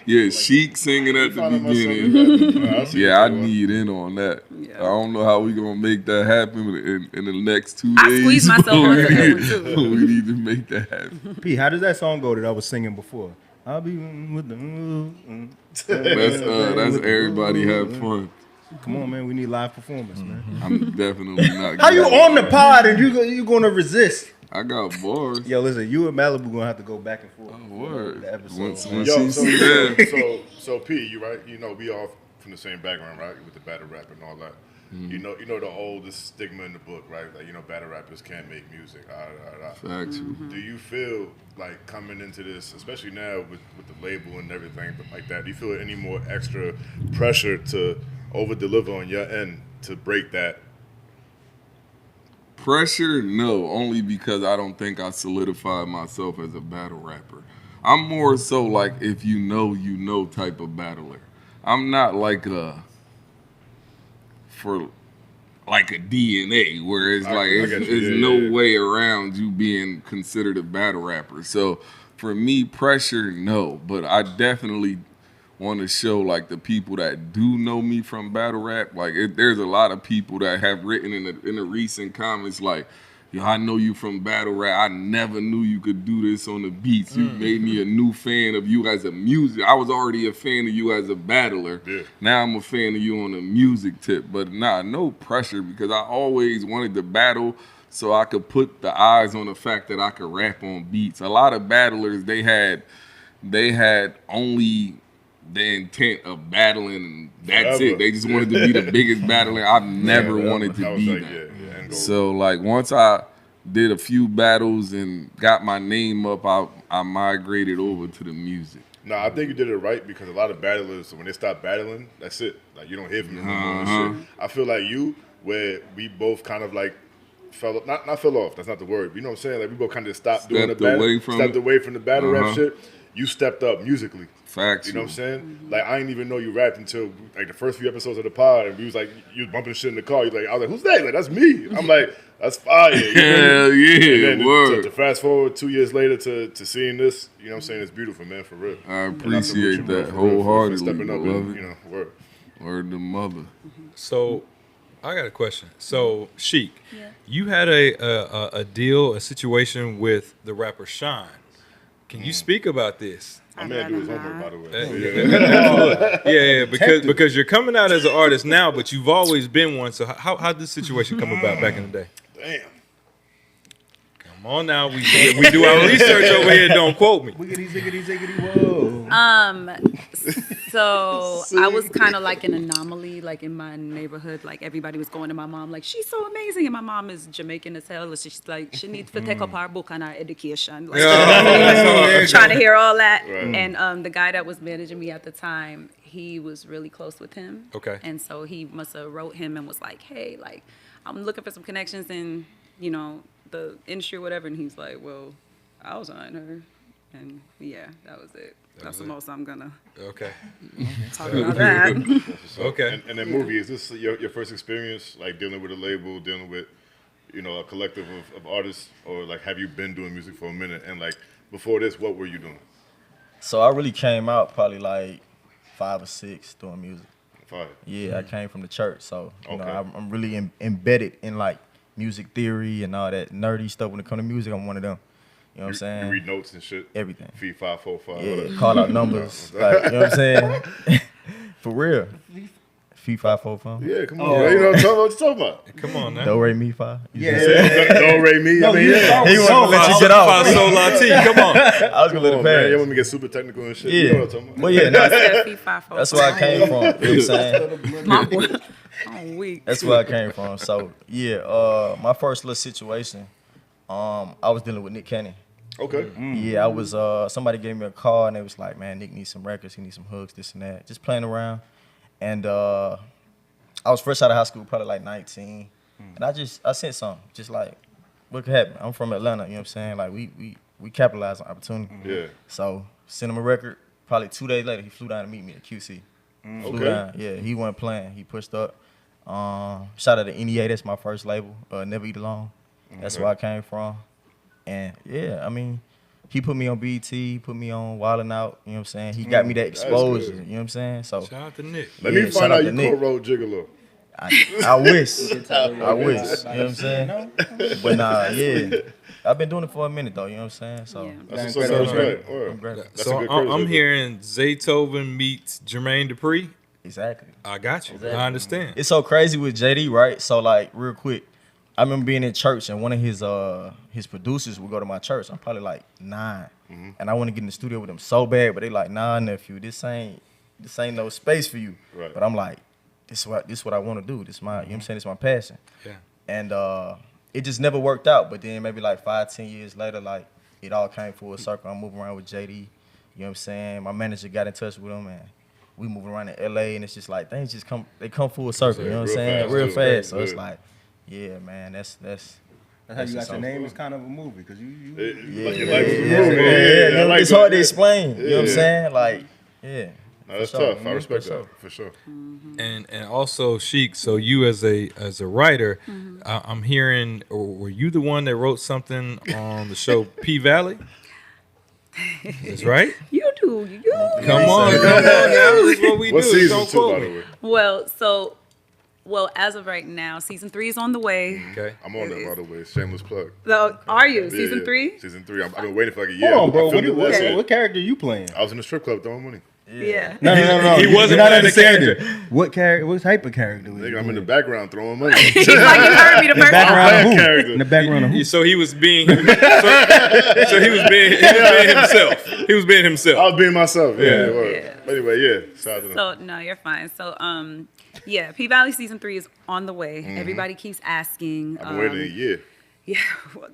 Yeah, Chic singing at the beginning. Yeah, I need in on that. I don't know how we gonna make that happen in the next 2 days. I squeezed myself onto that one too. We need to make that happen. P, how does that song go that I was singing before? I'll be with the. That's everybody have fun. Come on, man. We need live performance, man. I'm definitely not. How you good. on the pod and you gonna resist? I got bars. Yo, listen, you and Malibu gonna have to go back and forth. Oh, word. The episode. When Yo, she said, so P, you right? You know, we all from the same background, right? With the battle rap and all that. You know the oldest stigma in the book, right? Like, battle rappers can't make music. Factual. Do you feel like coming into this, especially now with the label and everything like that, do you feel any more extra pressure to over deliver on your end to break that? Pressure? No, only because I don't think I solidified myself as a battle rapper. I'm more so like if you know type of battler. I'm not like a DNA where it's there's no way around you being considered a battle rapper. So for me, pressure, no, but I definitely want to show like the people that do know me from battle rap. Like there's a lot of people that have written in the recent comments like, yo, I know you from battle rap. I never knew you could do this on the beats. You made me a new fan of you as a music. I was already a fan of you as a battler. Yeah. Now I'm a fan of you on a music tip. But no pressure because I always wanted to battle so I could put the eyes on the fact that I could rap on beats. A lot of battlers, they had only the intent of battling and that's it. They just wanted to be the biggest battler. I've never wanted to be that. So like once I did a few battles and got my name up, I migrated over to the music. No, I think you did it right because a lot of battlers, when they stop battling, that's it. Like you don't hear from them anymore and shit. I feel like you, where we both kind of like not fell off. That's not the word. You know what I'm saying? Like we both kind of stopped doing the Stepped away from the battle rap shit. You stepped up musically. Facts. You know what I'm saying? Like I didn't even know you rapped until like the first few episodes of the pod, and we was like, you was bumping shit in the car. I was like, who's that? Like that's me. I'm like, that's fire. Hell yeah, and then word. To fast forward 2 years later to seeing this, you know what I'm saying? It's beautiful, man, for real. I And appreciate salute you, that bro, for wholeheartedly, stepping up and, beloved. word. Word to mother. So, I got a question. So, Chic, you had a deal, a situation with the rapper Shine. Can you speak about this? My man do his homework, by the way. Yeah, because you're coming out as an artist now, but you've always been one. So how did this situation come about back in the day? Damn. Come on now, we do our research over here. Don't quote me. Wiggity, ziggity, ziggity, whoa. So I was kind of like an anomaly, like in my neighborhood. Like everybody was going to my mom, like she's so amazing, and my mom is Jamaican as hell. So she's like, she needs to take up her book on her education. Like, trying to hear all that. Right. And the guy that was managing me at the time, he was really close with him. Okay. And so he must have wrote him and was like, hey, like I'm looking for some connections in, the industry or whatever. And he's like, well, I'll sign her. And yeah, that was it. That's the most I'm gonna talk about that. Okay. And that movie, is this your first experience, like dealing with a label, dealing with, a collective of artists, or like have you been doing music for a minute? And like before this, what were you doing? So I really came out probably like 5 or 6 doing music. Fire. Yeah, I came from the church, so Okay. I'm really embedded in like music theory and all that nerdy stuff. When it comes to music, I'm one of them. You know what I'm saying? You read notes and shit? Everything. Fee 545. Yeah, call out numbers. Like, you know what I'm saying? For real. Fee 545. Yeah, come on. Man. You know what you're talking about. Come on now. Do re mi fa. Yeah. Don't rate me. I mean, yeah. He wasn't gonna let you get Fa off. sol la ti. Come on. I was gonna let Come it on, man. You pass. want me to get super technical and shit? Yeah. You know what I'm talking about. Well, yeah, nah, That's that's where I came from. You know what I'm saying? My boy. I'm weak. That's where I came from. So yeah, my first little situation, I was dealing with Nick Cannon. Okay. Yeah, I was somebody gave me a call and they was like, man, Nick needs some records, he needs some hooks, this and that. Just playing around. And I was fresh out of high school, probably like 19. And I sent some, just like, what could happen? I'm from Atlanta, you know what I'm saying? Like we capitalize on opportunity. Yeah. So sent him a record. Probably 2 days later, he flew down to meet me at QC. Flew down. Yeah, he wasn't playing. He pushed up. Shout out to NEA, that's my first label. Never Eat Alone. That's where I came from. And yeah, I mean, he put me on BET, he put me on Wildin' Out, you know what I'm saying? He got me that exposure, good. you know what I'm saying? So Shout out to Nick. Let me shout find out out to you Nick. co-wrote Gigolo. I wish. I wish. You know what I'm saying? But nah, yeah. I've been doing it for a minute though, you know what I'm saying? So Yeah. That's what's up. Respect. I'm Word. grateful. That's a So good credit I'm right hearing Zaytoven meets Jermaine Dupri. Exactly. I got you. Exactly. I understand. It's so crazy with JD, right? So like real quick, I remember being in church and one of his producers would go to my church. I'm probably like 9. And I want to get in the studio with him so bad, but they like, nah, nephew, this ain't no space for you. Right. But I'm like, this is what I want to do. This my, you know what I'm saying? It's my passion. Yeah. And it just never worked out. But then maybe like 5-10 years later, like it all came full circle. I'm moving around with JD. You know what I'm saying? My manager got in touch with him and we moving around in LA and it's just like things just come full circle. You know what I'm Real saying? fast, Real too. fast. So it's Yeah. like, yeah, man, that's That's how you got your name. It's kind of a movie because you Like your life is a movie. Yeah, I like it's that. hard to explain. You know what I'm Yeah. saying? Like, yeah. No, that's For sure. tough. I respect For sure. that for sure. And also Chic. So you as a writer, I'm hearing, or were you the one that wrote something on the show P Valley? That's right. You do. You. Come on now. This is what we What do. season Don't 2, by quote the me. Well, as of right now, season 3 is on the way. Okay. I'm on that, by the way. Shameless plug. So, are you Yeah, season yeah. 3? Season 3. I've been waiting for like a year. Hold on, bro. I filmed it last year. What character are you playing? I was in the strip club throwing money. Yeah. No. He wasn't You're not playing the understanding. What character? What type of character? Was Nigga, you I'm in the playing? background throwing money. He's like, you heard me the first time. Background of who? character. In the background of who? So he was being so he was being himself. He was being I himself. was being myself. Yeah. Word. Yeah. But anyway, yeah. Shout out to them. So no, you're fine. So yeah, P Valley season 3 is on the way. Everybody keeps asking. I've been waiting a year. Yeah,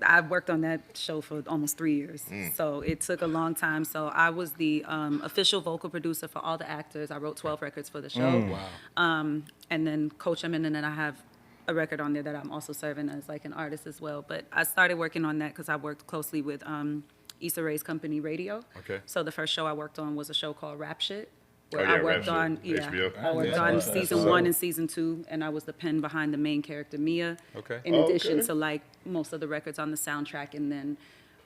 I've worked on that show for almost 3 years. So it took a long time. So I was the official vocal producer for all the actors. I wrote 12 records for the show. Wow. And then coach them in, and then I have a record on there that I'm also serving as like an artist as well. But I started working on that because I worked closely with Issa Rae's company Radio. Okay. So the first show I worked on was a show called Rap Shit, where Oh, yeah, I worked Rap on Shit, HBO. I worked Yeah. on That's season awesome. 1 and season 2, and I was the pen behind the main character Mia. Okay. In Oh, addition okay. to like most of the records on the soundtrack, and then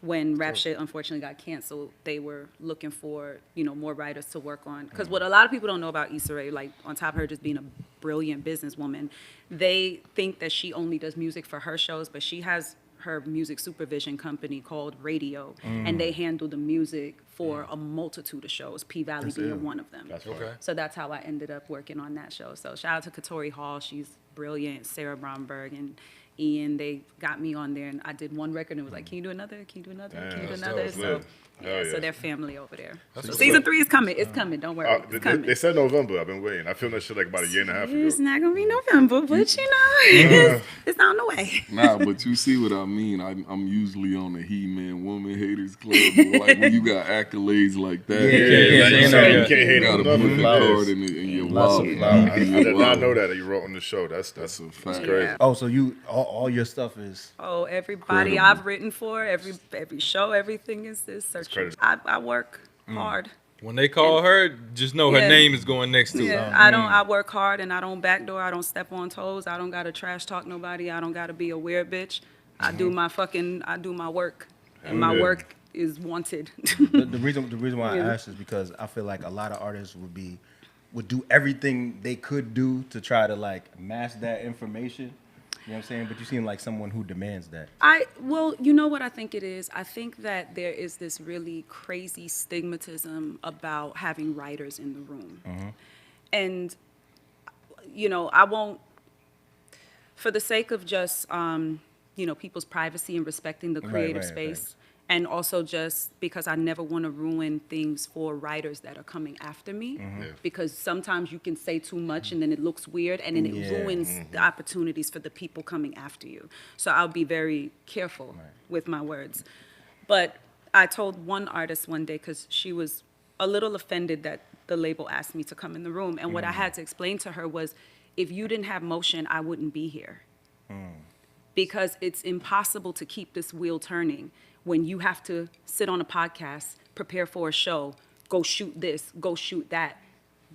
when Rap Shit unfortunately got canceled, they were looking for, you know, more writers to work on. Because what a lot of people don't know about Issa Rae, like on top of her just being a brilliant businesswoman, they think that she only does music for her shows, but she has her music supervision company called Radio, and they handle the music for a multitude of shows, P Valley being one of them. That's Okay. fine. So that's how I ended up working on that show. So shout out to Katori Hall, she's brilliant, Sarah Bromberg and Ian, they got me on there, and I did one record and it was like, can you do another? Can you do another? Can you do Damn, another? that's So lit. Hell yeah, yeah. so they're family over there. That's So what's season up. 3 is coming. It's coming. Don't worry. They, It's coming. they said November. I've been waiting. I filmed that shit like about a year and a half ago. It's not gonna be November, but you know, it's on the way. Nah, but you see what I mean. I'm usually on the He-Man Woman Haters Club. But like when you got accolades like that, You can't you hate on gotta put nothing. the card in your wallet. I did not know that you wrote on the show. That's a fact. crazy. Yeah. Oh, so you all your stuff is Oh, everybody Incredible. I've written for, every show, everything is searching. crazy. I work hard. When they call her, just know her Yeah. name is going next to Yeah, her. I work hard and I don't backdoor. I don't step on toes. I don't gotta trash talk nobody. I don't gotta be a weird bitch. I do my work, and my Yeah. work is wanted. the reason why I Yeah. asked is because I feel like a lot of artists would do everything they could do to try to like mask that information. You know what I'm saying? But you seem like someone who demands that. Well, you know what I think it is? I think that there is this really crazy stigmatism about having writers in the room. And, you know, I won't, for the sake of just, you know, people's privacy and respecting the creative right. space, and also just because I never want to ruin things for writers that are coming after me, because sometimes you can say too much and then it looks weird and then it ruins the opportunities for the people coming after you. So I'll be very careful with my words. But I told one artist one day, because she was a little offended that the label asked me to come in the room, and what I had to explain to her was, if you didn't have motion, I wouldn't be here. Because it's impossible to keep this wheel turning when you have to sit on a podcast, prepare for a show, go shoot this, go shoot that.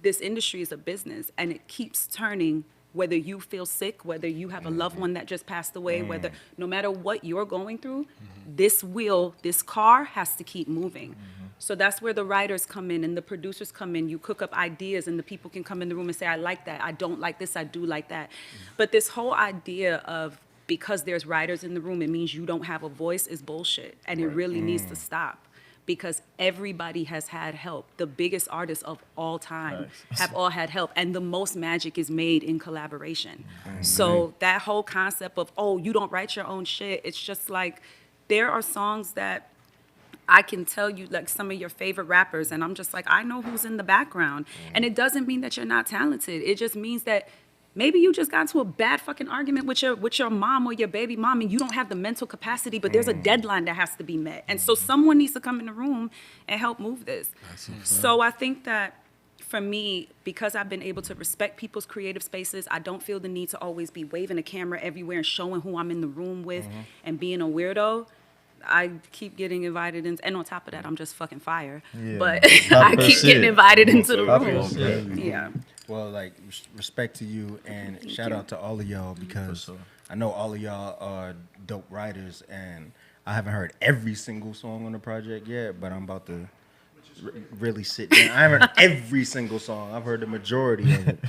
This industry is a business, and it keeps turning whether you feel sick, whether you have a loved one that just passed away, whether, no matter what you're going through, this wheel, this car has to keep moving. So that's where the writers come in and the producers come in. You cook up ideas and the people can come in the room and say, I like that, I don't like this, I do like that. But this whole idea of, because there's writers in the room, it means you don't have a voice is bullshit. And it really needs to stop, because everybody has had help. The biggest artists of all time have all had help. And the most magic is made in collaboration. So that whole concept of, oh, you don't write your own shit, it's just like, there are songs that I can tell you, like some of your favorite rappers, and I'm just like, I know who's in the background. And it doesn't mean that you're not talented. It just means that maybe you just got into a bad fucking argument with your mom or your baby mom, and you don't have the mental capacity, but there's a deadline that has to be met. And so someone needs to come in the room and help move this. So I think that for me, because I've been able to respect people's creative spaces, I don't feel the need to always be waving a camera everywhere and showing who I'm in the room with and being a weirdo. I keep getting invited in, and on top of that, I'm just fucking fire. But I keep getting invited into the room. Yeah. Well, like respect to you, and shout out to all of y'all, because I know all of y'all are dope writers, and I haven't heard every single song on the project yet, but I'm about to really sit down. I haven't heard every single song. I've heard the majority of it.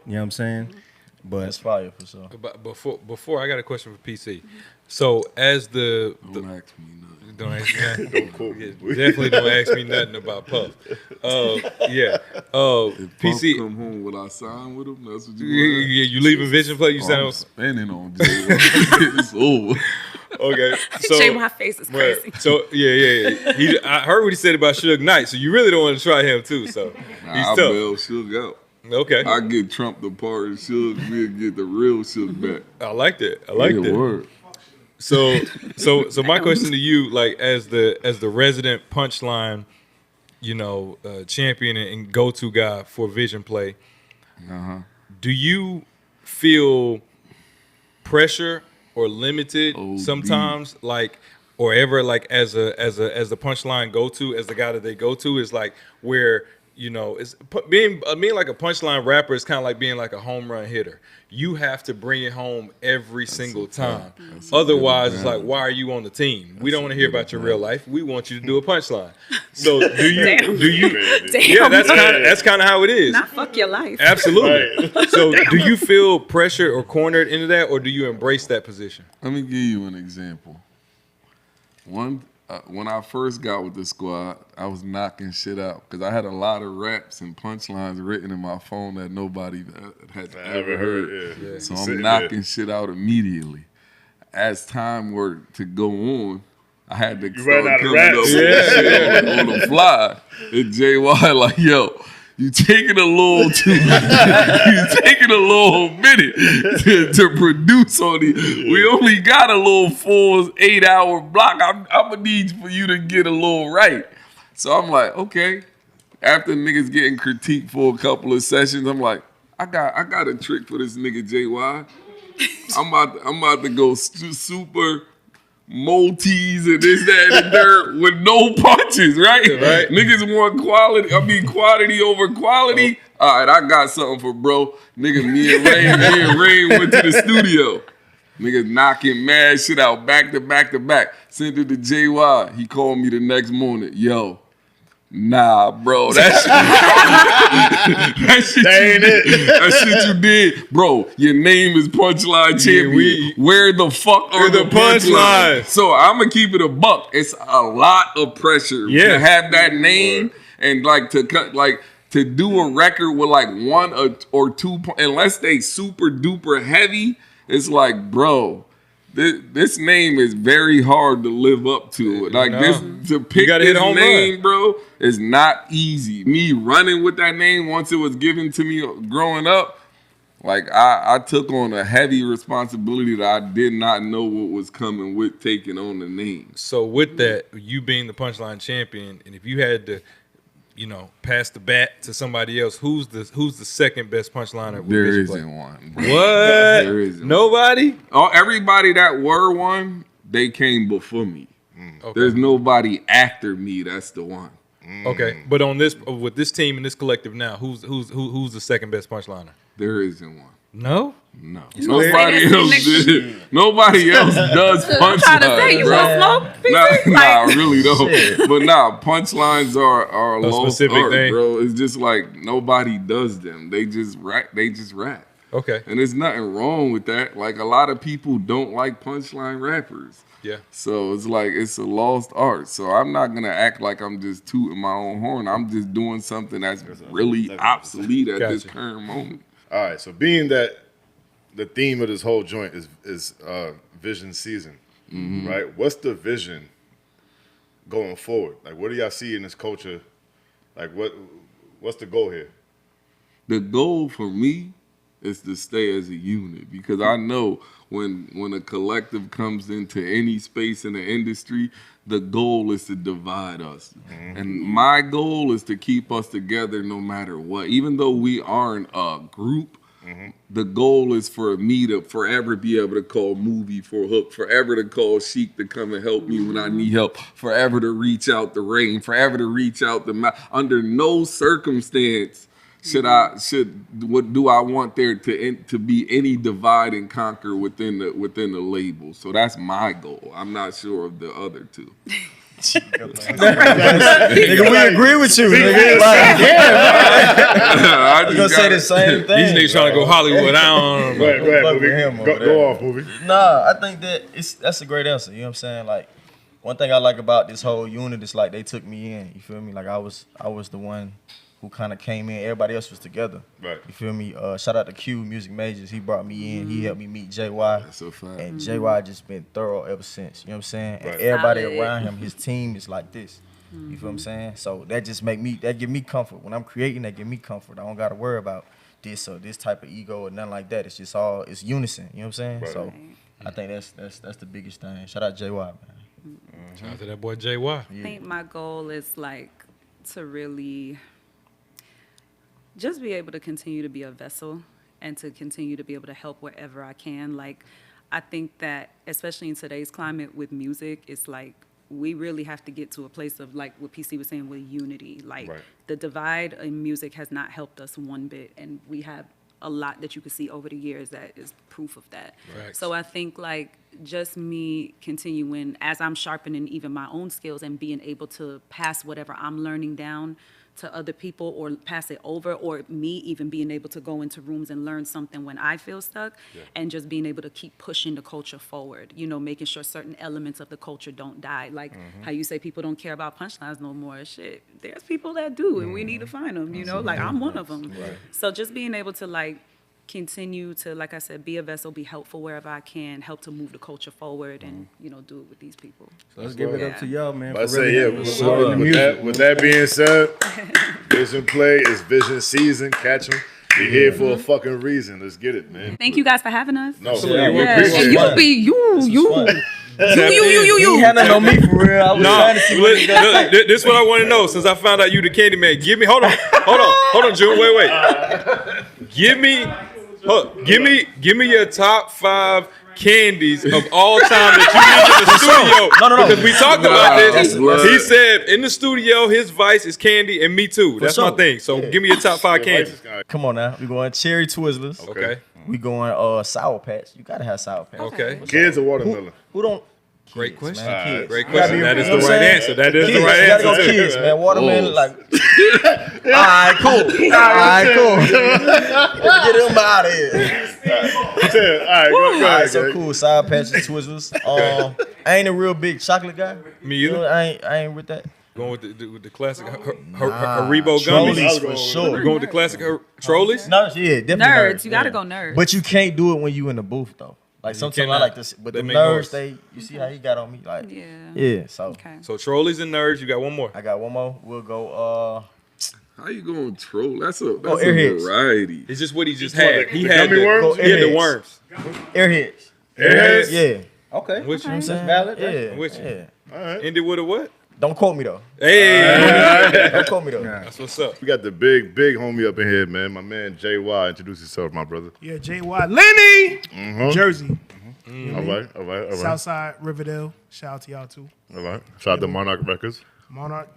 You know what I'm saying? But That's fire for sure. But before I got a question for PC. So as the Don't ask me nothing. don't ask me nothing. Don't quote me. Yeah, definitely don't ask me nothing about Puff. Yeah. If PC. Puff come home, will I sign with him? That's what you Yeah, want. you leaving Vision Play? You I'm sound spending on Jay. It's over. okay. So Shame, my face is right. crazy. So yeah. I heard what he said about Suge Knight. So you really don't want to try him too. So Nah, he's I tough. bail Suge out. Okay. I get Trump the part of Suge, we'll get the real Suge back. I like that. I like Yeah, that. word. So my question to you, like as the resident Punchline, champion and go-to guy for Vision Play, do you feel pressure or limited sometimes, like, or ever like as the punchline go to, as the guy that they go to, is like where, you know, it's being like a punchline rapper is kind of like being like a home run hitter. You have to bring it home every single time. Otherwise, it's like, why are you on the team? We don't want to hear about your real life. We want you to do a punchline. So do you? Yeah, that's kind of how it is. Not fuck your life. Absolutely. So do you feel pressured or cornered into that, or do you embrace that position? Let me give you an example. When I first got with the squad, I was knocking shit out because I had a lot of raps and punchlines written in my phone that nobody had ever heard. Yeah. So I'm knocking shit out immediately. As time were to go on, I had to start coming up with shit on the fly. And JY like, yo, you taking a little minute to produce on it. We only got a little 4-8 hour block. I'm gonna need for you to get a little right. So I'm like, okay. After niggas getting critiqued for a couple of sessions, I'm like, I got a trick for this nigga JY. I'm about to go super Maltese and this, that, and the third with no punches, right? Niggas want quality. I mean, quantity over quality. All right, I got something for bro. Nigga, me and Rain went to the studio. Niggas knocking mad shit out back to back to back. Sent it to JY. He called me the next morning. Yo, nah, bro. That shit you did. Bro, your name is Punchline Champion. Where the fuck are the punchlines? So I'm going to keep it a buck. It's a lot of pressure to have that name and like to cut, like to do a record with like 1 or 2, unless they super duper heavy, it's like, bro, this name is very hard to live up to. Like this, to pick this name, bro, is not easy. Me running with that name once it was given to me growing up, like I took on a heavy responsibility that I did not know what was coming with taking on the name. So with that, you being the Punchline champion, and if you had to, you know, pass the bat to somebody else, who's the second best punchliner? There isn't one. What? There isn't. Nobody? Oh, everybody that were one, they came before me. Okay. There's nobody after me. That's the one. Okay, but on this, with this team and this collective now, who's the second best punchliner? There isn't one. No. Nobody else did. Nobody else does punchlines. I'm trying to say, you want smoke? Nah, I really don't. But nah, punchlines are a lost art, thing, bro. It's just like nobody does them. They just rap. Okay. And there's nothing wrong with that. Like a lot of people don't like punchline rappers. Yeah. So it's like it's a lost art. So I'm not gonna act like I'm just tooting my own horn. I'm just doing something that's really obsolete at this current moment. All right, so being that the theme of this whole joint is vision season, right? What's the vision going forward? Like, what do y'all see in this culture? Like, what's the goal here? The goal for me is to stay as a unit, because I know when a collective comes into any space in the industry, the goal is to divide us. And my goal is to keep us together no matter what. Even though we aren't a group, the goal is for me to forever be able to call Movie for a hook, forever to call A.Chic to come and help me when I need help, forever to reach out to Rain, forever to reach out to under no circumstance what do I want there to be any divide and conquer within the label. So that's my goal. I'm not sure of the other two. Nigga, we agree with you. Nigga. Like, yeah, man. You gonna say the same thing. These niggas trying to go Hollywood. I don't know. Go off, Movie. Nah, I think that's a great answer. You know what I'm saying? Like, one thing I like about this whole unit is like they took me in. You feel me? Like I was the one who kind of came in. Everybody else was together. Right. You feel me? Shout out to Q Music Majors. He brought me in. He helped me meet JY. That's so fun. And JY just been thorough ever since. You know what I'm saying? Right. And everybody around him, his team is like this. You feel what I'm saying? So that just give me comfort. When I'm creating, that give me comfort. I don't gotta worry about this or this type of ego or nothing like that. It's just it's unison. You know what I'm saying? Right. So I think that's the biggest thing. Shout out JY, man. Shout out to that boy JY. I think my goal is like to really just be able to continue to be a vessel and to continue to be able to help wherever I can. Like, I think that, especially in today's climate with music, it's like we really have to get to a place of, like what PC was saying, with unity. Like the divide in music has not helped us one bit, and we have a lot that you can see over the years that is proof of that. Right. So I think like just me continuing as I'm sharpening even my own skills and being able to pass whatever I'm learning down to other people or pass it over, or me even being able to go into rooms and learn something when I feel stuck, and just being able to keep pushing the culture forward, you know, making sure certain elements of the culture don't die. Like how you say people don't care about punchlines no more. Shit, there's people that do, and we need to find them, you know, like I'm one of them. Right. So just being able to like continue to, like I said, be a vessel, be helpful wherever I can, help to move the culture forward, and you know, do it with these people. So let's give it up to y'all, man. I say, with that being said, Vision Play is Vision season. Catch them. We're here for a fucking reason. Let's get it, man. Thank you guys for having us. No, and you be you. You had nothing on me for real. I was trying to see what he does. This is what I want to know. Since I found out you the candy man, give me. Hold on, June. Wait. Give me your top 5 candies of all time that you need in the studio. No. Because we talked about this. He said in the studio his vice is candy, and me too. That's my thing. So give me your top 5 candies. Come on now. We going cherry Twizzlers. Okay. We going Sour Patch. You gotta have Sour Patch. Okay. Kids or watermelon? Who don't? Great question. Man, Great question. That is the you know right answer. That is the right You gotta answer. go kids, man. Watermelon, like. All right, cool. Get them out of here. All right, so cool. Sour Patches, Twizzlers. I ain't a real big chocolate guy. Me either. You know, I ain't with that. Going with the classic Haribo gummies. Trolleys for sure. You going with the classic Trolleys? No, yeah, definitely nerds. You gotta go nerds. But you can't do it when you in the booth though. Like sometimes I like this, but the nerds, you see how he got on me, like yeah. So okay. Trolleys and nerds. You got one more. I got one more. We'll go. How you going troll? That's a Airheads. variety. It's just what he just had. He had the worms. He had the worms. Airheads. Yeah. Okay. Which that's valid. Yeah. Which yeah. All right. Ended with a what? Don't quote me though. Hey. Don't quote me though. That's what's up. We got the big homie up in here, man. My man JY. Introduce yourself, my brother. Yeah, JY. Lenny! Jersey. All right. Southside, Riverdale. Shout out to y'all too. All right. Shout out to Monarch Records. Monarch,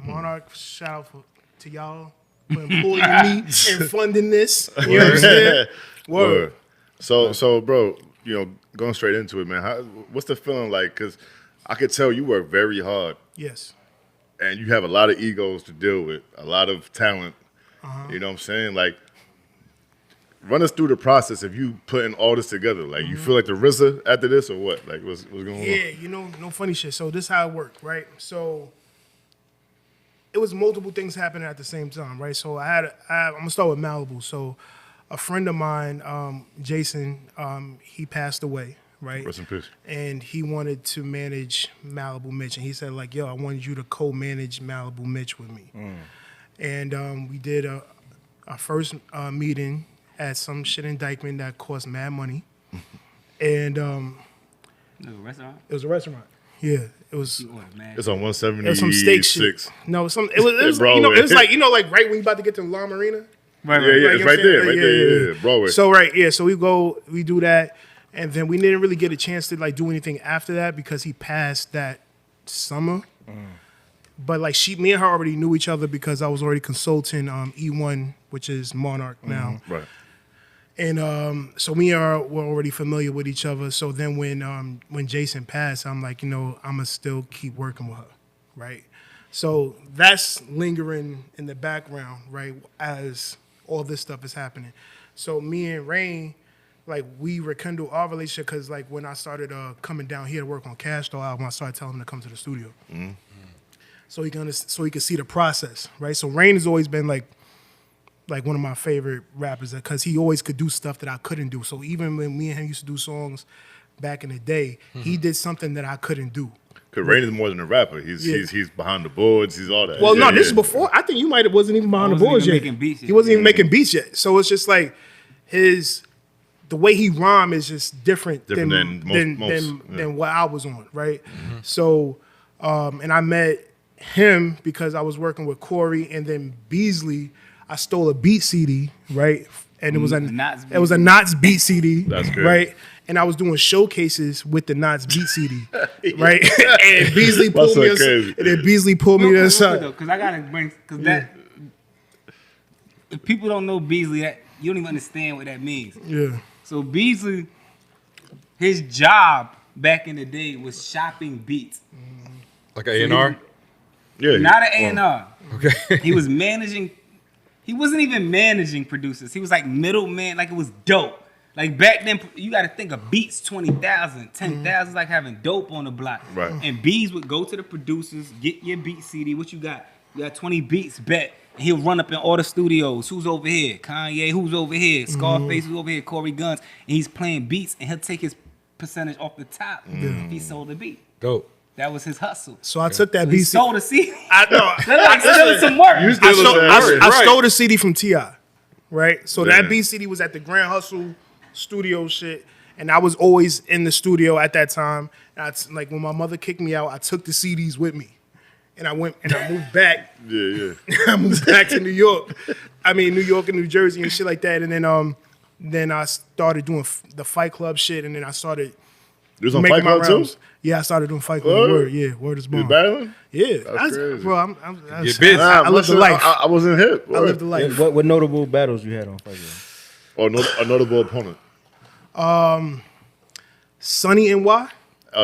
Monarch, shout out to y'all for employing me and funding this. You know what I'm saying? Word. So, bro, you know, going straight into it, man. What's the feeling like? Because I could tell you work very hard. Yes. And you have a lot of egos to deal with, a lot of talent. You know what I'm saying? Like, run us through the process of you putting all this together. Like, you feel like the RZA after this or what? Like, what's going on? Yeah, you know, no funny shit. So this is how it worked, right? So it was multiple things happening at the same time, right? So I'm gonna start with Malibu. So a friend of mine, Jason, he passed away, right? Rest in peace. And he wanted to manage Malibu Mitch, and he said like, "Yo, I wanted you to co-manage Malibu Mitch with me." And we did our first meeting at some shit in Dykeman that cost mad money, and It was a restaurant. it was a restaurant. Yeah, it was. It's on 176. It was some steak shit. No, it was Broadway. it was like right when you about to get to La Marina. Right, it's right there, Broadway. So so we do that, and then we didn't really get a chance to like do anything after that because he passed that summer. But like me and her already knew each other because I was already consulting E1, which is Monarch now. Right. And so me and her were already familiar with each other. So then when Jason passed, I'm like, you know, I'm gonna still keep working with her, right? So that's lingering in the background, right, as all this stuff is happening. So me and Rain, like, we rekindled our relationship because, like, when I started coming down here to work on Cash Doll album, I started telling him to come to the studio. So he could see the process, right? So Rain has always been like one of my favorite rappers because he always could do stuff that I couldn't do. So even when me and him used to do songs back in the day, he did something that I couldn't do. Because Rain is more than a rapper. He's behind the boards. He's all that. Well, this is before. I think you wasn't even behind the boards yet. He wasn't even making beats yet. So it's just like the way he rhyme is just different than what I was on, right? So, and I met him because I was working with Corey, and then Beasley. I stole a beat CD, right? and it was a Knots it was a Knots beat CD. That's great. Right. And I was doing showcases with the Knots beat CD, right? And Beasley pulled me aside. And then Beasley pulled me aside. Because I gotta bring that. If people don't know Beasley, that you don't even understand what that means. Yeah. So Beasley, his job back in the day was shopping beats. Like a A&R? Yeah. Not an A&R. Okay. He was managing. He wasn't even managing producers. He was like middleman. Like it was dope. Like back then, you got to think of beats 20,000, 10,000 is like having dope on the block. Right. And Bees would go to the producers, get your beat CD. What you got? You got 20 beats, bet. And he'll run up in all the studios. Who's over here? Kanye. Who's over here? Scarface. Who's over here? Corey Guns. And he's playing beats, and he'll take his percentage off the top if he sold the beat. Dope. That was his hustle. So I took that He beat. sold a CD. I know. That's like stealing some work. I stole the CD from T.I., right? So Yeah. that beat CD was at the Grand Hustle studio shit, and I was always in the studio at that time. And like when my mother kicked me out, I took the CDs with me, and I went and I moved back. Yeah. I moved back to New York. I mean, New York and New Jersey and shit like that. And then I started doing the Fight Club shit, and then I started You was on making Fight my Club too? rounds. Yeah, I started doing Fight Club. Word? Word, yeah, word is You born. battling? Yeah, That's crazy. bro. I'm Get busy. I lived the life. I wasn't hip. I lived the life. What notable battles you had on Fight Club? Or a notable opponent. Sonny and Y.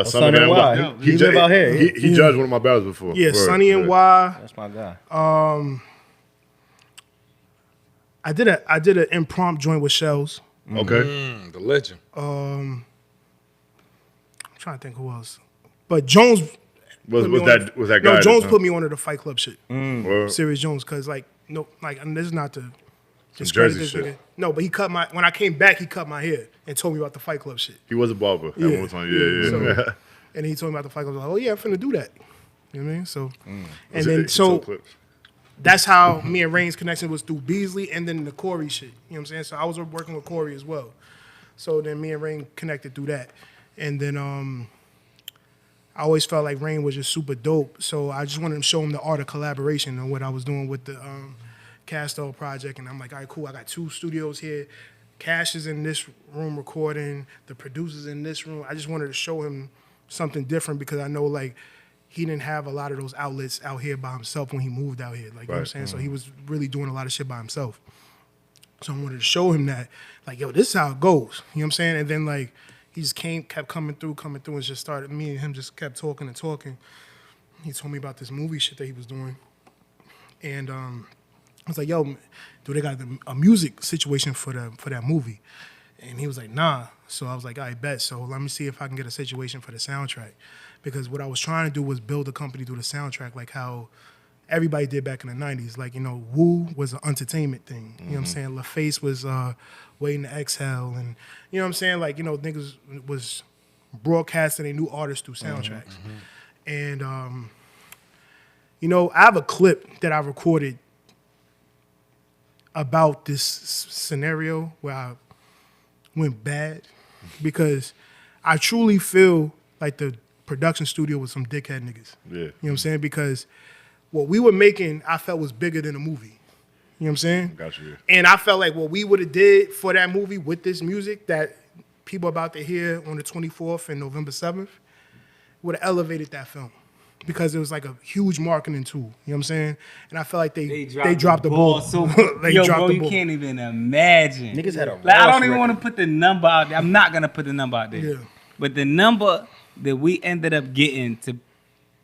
Son of Y. NY. He live out here. He judged one of my battles before. Yeah, Word, Sonny and yeah. Y. That's my guy. I did an impromptu joint with Shells. Okay. The legend. I'm trying to think who else. But Jones Was put me that on guy? No, Jones that- put me onto the Fight Club shit. Word. Serious Jones, because this is not to Some discredit Jersey this shit. nigga. No, but when I came back, he cut my hair and told me about the Fight Club shit. He was a barber at Yeah. one time. Yeah. So- And he told me about the Fight Club. I was like, oh yeah, I'm finna do that. You know what I mean? So, and He then told so clips. that's how me and Rain's connection was through Beasley and then the Corey shit. You know what I'm saying? So I was working with Corey as well. So then me and Rain connected through that. And then I always felt like Rain was just super dope. So I just wanted to show him the art of collaboration and what I was doing with the Castle project. And I'm like, all right, cool. I got 2 studios here. Cash is in this room recording. The producer's in this room. I just wanted to show him something different because I know like he didn't have a lot of those outlets out here by himself when he moved out here. Like, you know what I'm Right. saying? So he was really doing a lot of shit by himself. So I wanted to show him that, like, yo, this is how it goes. You know what I'm saying? And then, like, he just kept coming through, and just started, me and him just kept talking and talking. He told me about this movie shit that he was doing. And I was like, yo, do they got a music situation for that movie? And he was like, nah. So I was like, I bet. So let me see if I can get a situation for the soundtrack. Because what I was trying to do was build a company through the soundtrack, like how everybody did back in the 90s. Like, you know, Woo was an entertainment thing. You know what I'm saying? LaFace was Waiting to Exhale. And, you know what I'm saying? Like, you know, niggas was broadcasting a new artist through soundtracks. And, you know, I have a clip that I recorded about this scenario where I went bad because I truly feel like the production studio was some dickhead niggas. Yeah. You know what I'm saying? Because what we were making, I felt was bigger than a movie. You know what I'm saying? Got you. And I felt like what we would have did for that movie with this music that people about to hear on the 24th and November 7th would have elevated that film. Because it was like a huge marketing tool. You know what I'm saying? And I felt like they dropped the ball. So, They yo, dropped bro, the you ball. can't even imagine. Niggas had a Like, I don't Ross even want to record. put the number out there. I'm not gonna put the number out there. Yeah. But the number that we ended up getting to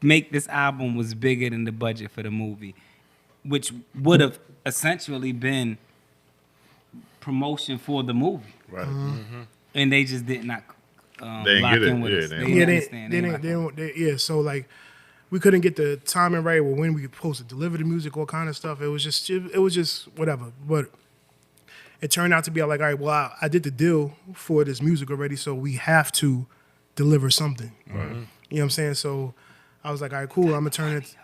make this album was bigger than the budget for the movie, which would have essentially been promotion for the movie. Right. And they just did not They didn't lock get it. in with Yeah, us. they They didn't. didn't Yeah, understand. They didn't lock in. yeah. So like, we couldn't get the timing right with when we were supposed to deliver the music, all kind of stuff. It was just whatever. But it turned out to be like, all right, well, I did the deal for this music already, so we have to deliver something. You know what I'm saying? So I was like, all right, cool. I'm gonna turn it.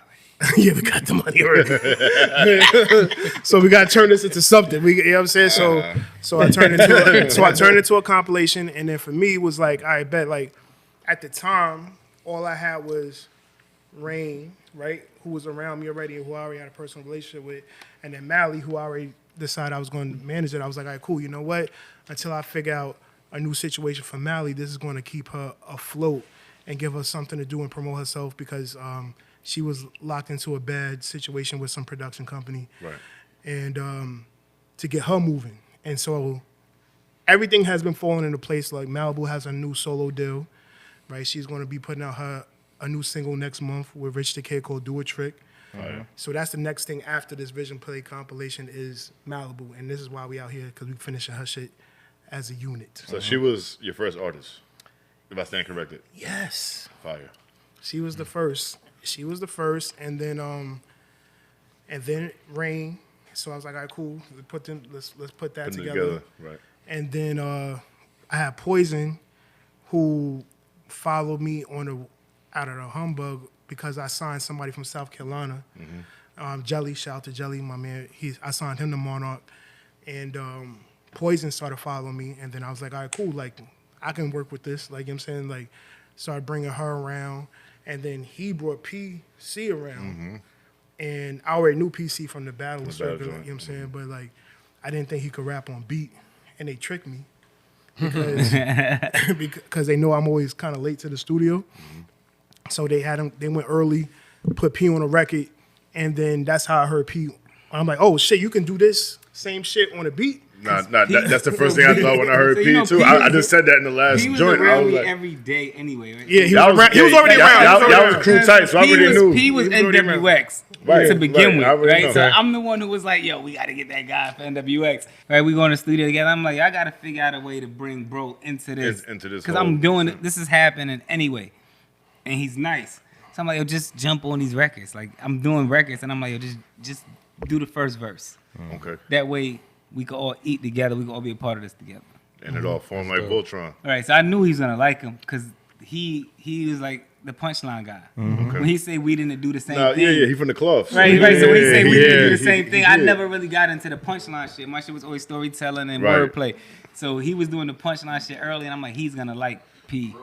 Yeah, we got the money already. So we gotta turn this into something. You know what I'm saying? So I turned it into a compilation, and then for me it was like, I bet like at the time all I had was Rain, right, who was around me already and who I already had a personal relationship with, and then Mally, who I already decided I was going to manage it, I was like, all right, cool. You know what? Until I figure out a new situation for Mally, this is going to keep her afloat and give her something to do and promote herself because she was locked into a bad situation with some production company. Right. And to get her moving. And so everything has been falling into place. Like Malibu has a new solo deal, right? She's going to be putting out a new single next month with Rich the Kid called Do a Trick. So that's the next thing after this Vision Play compilation is Malibu. And this is why we out here, because we finishing her shit as a unit. So she was your first artist, if I stand corrected. Yes. Fire. She was the first. She was the first, and then Rain. So I was like, all right, cool. Let's put that together. Right. And then I had Poison, who followed me out of the humbug because I signed somebody from South Carolina. Jelly, shout out to Jelly, my man. I signed him to Monarch, and Poison started following me, and then I was like, all right, cool. Like I can work with this. Like you know what I'm saying, like started bringing her around, and then he brought PC around. And I already knew PC from the battle circuit, you know what I'm saying? But like, I didn't think he could rap on beat, and they tricked me because they know I'm always kind of late to the studio. So they went early, put P on a record, and then that's how I heard P. I'm like, oh shit, you can do this same shit on a beat. Nah, that's the first thing I thought when I heard P too. I just said that in the last He was joint. around I was me like, every day anyway. Right? Yeah, he was already around. Y'all was crew tight, so I already knew. P was NWX to begin with, right? So I'm the one who was like, yo, we got to get that guy for NWX. Right? We go in the studio together. I'm like, I got to figure out a way to bring bro into this. Because I'm doing it. This is happening anyway. And he's nice. So I'm like, yo, just jump on these records. Like, I'm doing records, and I'm like, yo, just do the first verse. Okay. That way, we could all eat together. We could all be a part of this together. And it all formed like Voltron. All right, so I knew he was gonna like him because he was like the punchline guy. When he said we didn't do the same thing. Yeah, he from the club. Right. So when he said we didn't do the same thing, I never really got into the punchline shit. My shit was always storytelling and wordplay. So he was doing the punchline shit early, and I'm like, he's gonna like P.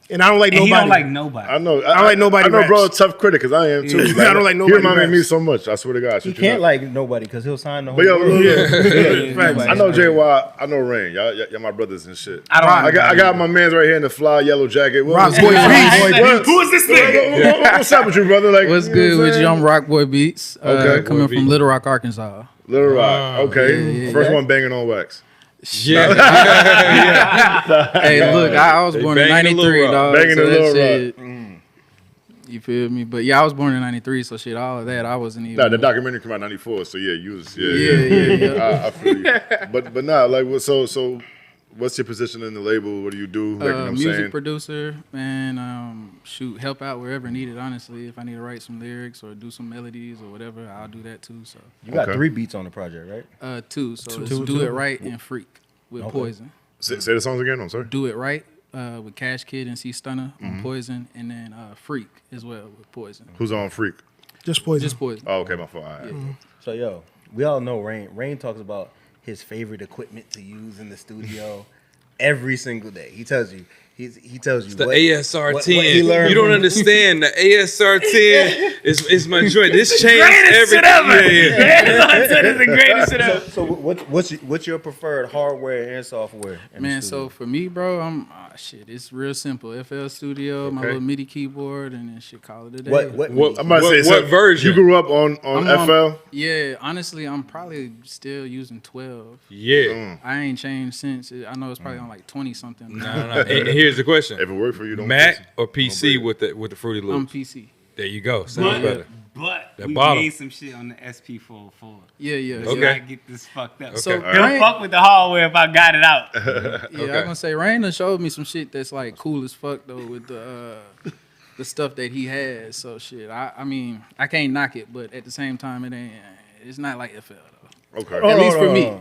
And I don't like nobody. He don't like nobody. I know. I like nobody. I know, bro. Tough critic because I am too. Yeah. Like, I don't like nobody. He reminded me so much. I swear to God. He can't like nobody because he'll sign the whole. But yo, Yeah. I know JY. I know Rain. Y'all my brothers and shit. I got my man's right here in the fly yellow jacket. Roc Boy Beats. Who is this nigga? What's up with you, brother? Like, What's good with you? I'm Roc Boy Beats. Okay. Coming from Little Rock, Arkansas. Little Rock. Okay. yeah. First one banging on wax. Yeah. Hey, look, I was born in '93, dog. Banging So in that Little shit, you feel me? But yeah, I was born in '93, so shit, all of that, I wasn't even. Nah, the documentary came out in '94, so yeah, you was Yeah. I feel you. But nah, like so. What's your position in the label? What do you do? Like, you know what I'm Music saying? producer, man. Help out wherever needed. Honestly, if I need to write some lyrics or do some melodies or whatever, I'll do that too. So You got 3 beats on the project, right? 2. So it's Do It Right and Freak with Poison. Say the songs again. I'm sorry. Do It Right with Cash Kid and C Stunner on Poison, and then Freak as well with Poison. Who's on Freak? Just Poison. Just Poison. Oh, okay, my fault. All right. So yo, we all know Rain. Rain talks about his favorite equipment to use in the studio every single day. He tells you. He tells you The what, ASR 10. what he learned You don't from- understand. The ASR 10 is my joint. This changed everything. ASR 10 is the greatest shit ever. So what's your preferred hardware and software? in the Man, studio? so for me, bro, it's real simple. FL Studio, my little MIDI keyboard, and then shit, call it a day. What I'm about to say, what version? You grew up on I'm FL? Yeah, honestly, I'm probably still using 12. Yeah. I ain't changed since. I know it's probably on like 20 something. No. And here's the question: If it worked for you, don't Mac fix it. or PC with the Fruity I'm Loops? PC. There you go. Sounds better. But That we bottom. made some shit on the SP404. Yeah. Let's Okay. not get this fucked up. So Okay. Don't Rain, fuck with the hardware if I got it out. yeah, I'm gonna say Rain done showed me some shit that's like cool as fuck though with the stuff that he has. So shit, I mean, I can't knock it, but at the same time, it's not like FL though. Okay. At least for me.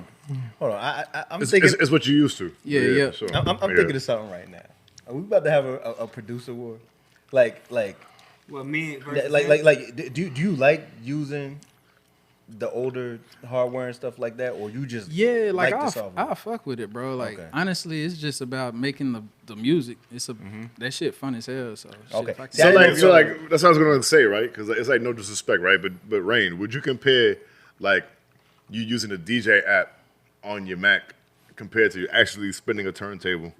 Hold on, I'm It's, thinking. it's what you used to. Yeah. Sure. I'm thinking of something right now. Are we about to have a producer war? Like, Well, me versus do you like using the older hardware and stuff like that, or you just Yeah, like the software? I'll fuck with it, bro. Like Okay. honestly, it's just about making the music. It's that shit fun as hell. So shit, Okay. if I can- So like that's what I was gonna say, right? Because it's like no disrespect, right? But Rain, would you compare like you using a DJ app on your Mac compared to actually spinning a turntable?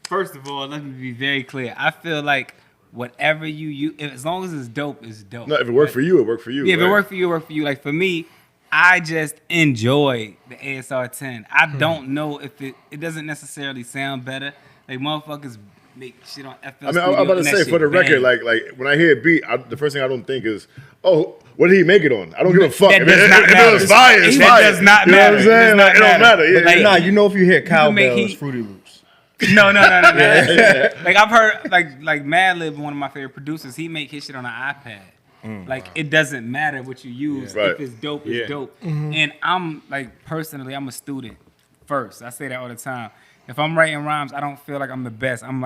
First of all, let me be very clear. I feel like whatever you as long as it's dope, it's dope. No, if it worked for you, it worked for you. Yeah, if right? it worked for you, it worked for you. Like for me, I just enjoy the ASR 10. I don't know if it doesn't necessarily sound better. Like motherfuckers make shit on FL I mean, I'm about to say for the record, like when I hear a beat, the first thing I don't think is, oh, what did he make it on? I don't give a fuck. That If does not matter. it was fire, it's That fire. does not You know matter. what I'm saying? Like, it don't matter. Yeah. Like, Nah, you know if you hear can cowbell, make it's heat. Fruity Loops. No. Like I've heard, like Madlib, one of my favorite producers, he make his shit on an iPad. Like it doesn't matter what you use. Right. If it's dope, it's dope. And I'm like personally, I'm a student first. I say that all the time. If I'm writing rhymes, I don't feel like I'm the best. I'm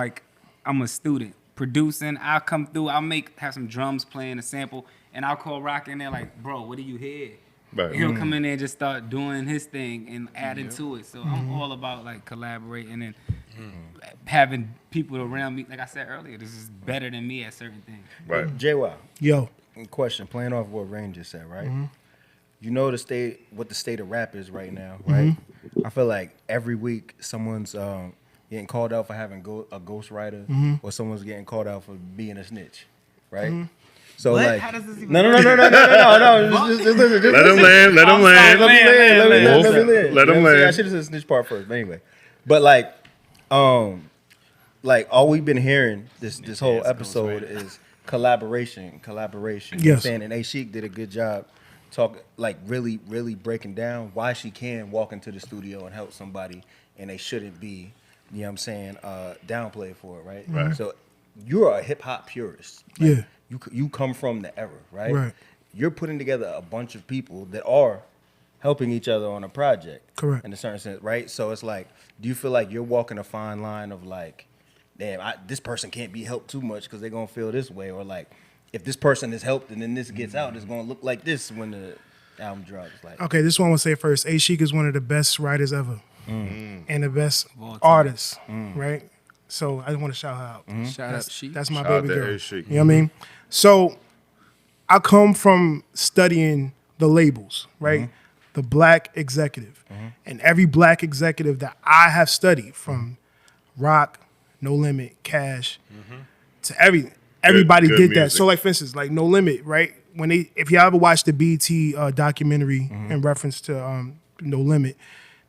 a student producing. I'll come through. Have some drums playing a sample, and I'll call Roc in there like, bro, what do you hear? Right. And he'll come in there and just start doing his thing and adding to it. So I'm all about like collaborating and having people around me. Like I said earlier, this is better than me at certain things. Right. JY, Yo. question, playing off what Rain just said, right? You know what the state of rap is right now, right? I feel like every week someone's getting called out for having a ghostwriter, or someone's getting called out for being a snitch, right? So What? like, How does this even no. Just listen. Let him land. Let him land. Let me land. Let him I land. should have said the snitch part first, but anyway. But like all we've been hearing this whole episode is collaboration. You know what I'm saying? And A.Chic did a good job really breaking down why she can walk into the studio and help somebody, and they shouldn't be, you know what I'm saying, downplayed for it, right? Right. So you're a hip hop purist. Yeah. You come from the era, right? Right. You're putting together a bunch of people that are helping each other on a project. Correct. In a certain sense, right? So it's like, do you feel like you're walking a fine line of like, damn, this person can't be helped too much because they're going to feel this way? Or like, if this person is helped and then this gets out, it's going to look like this when the album drops. Like, Okay, this one I will say first. A.Chic is one of the best writers ever. And the best artists, right? So I want to shout her out. Shout out Chic. That's my Shout out baby to girl. A.Chic. You know what I mean? So I come from studying the labels, right? The black executive. And every black executive that I have studied, from Roc, No Limit, Cash, to everybody Good did that. music. So like for instance, like No Limit, right? If y'all ever watched the BET documentary in reference to No Limit,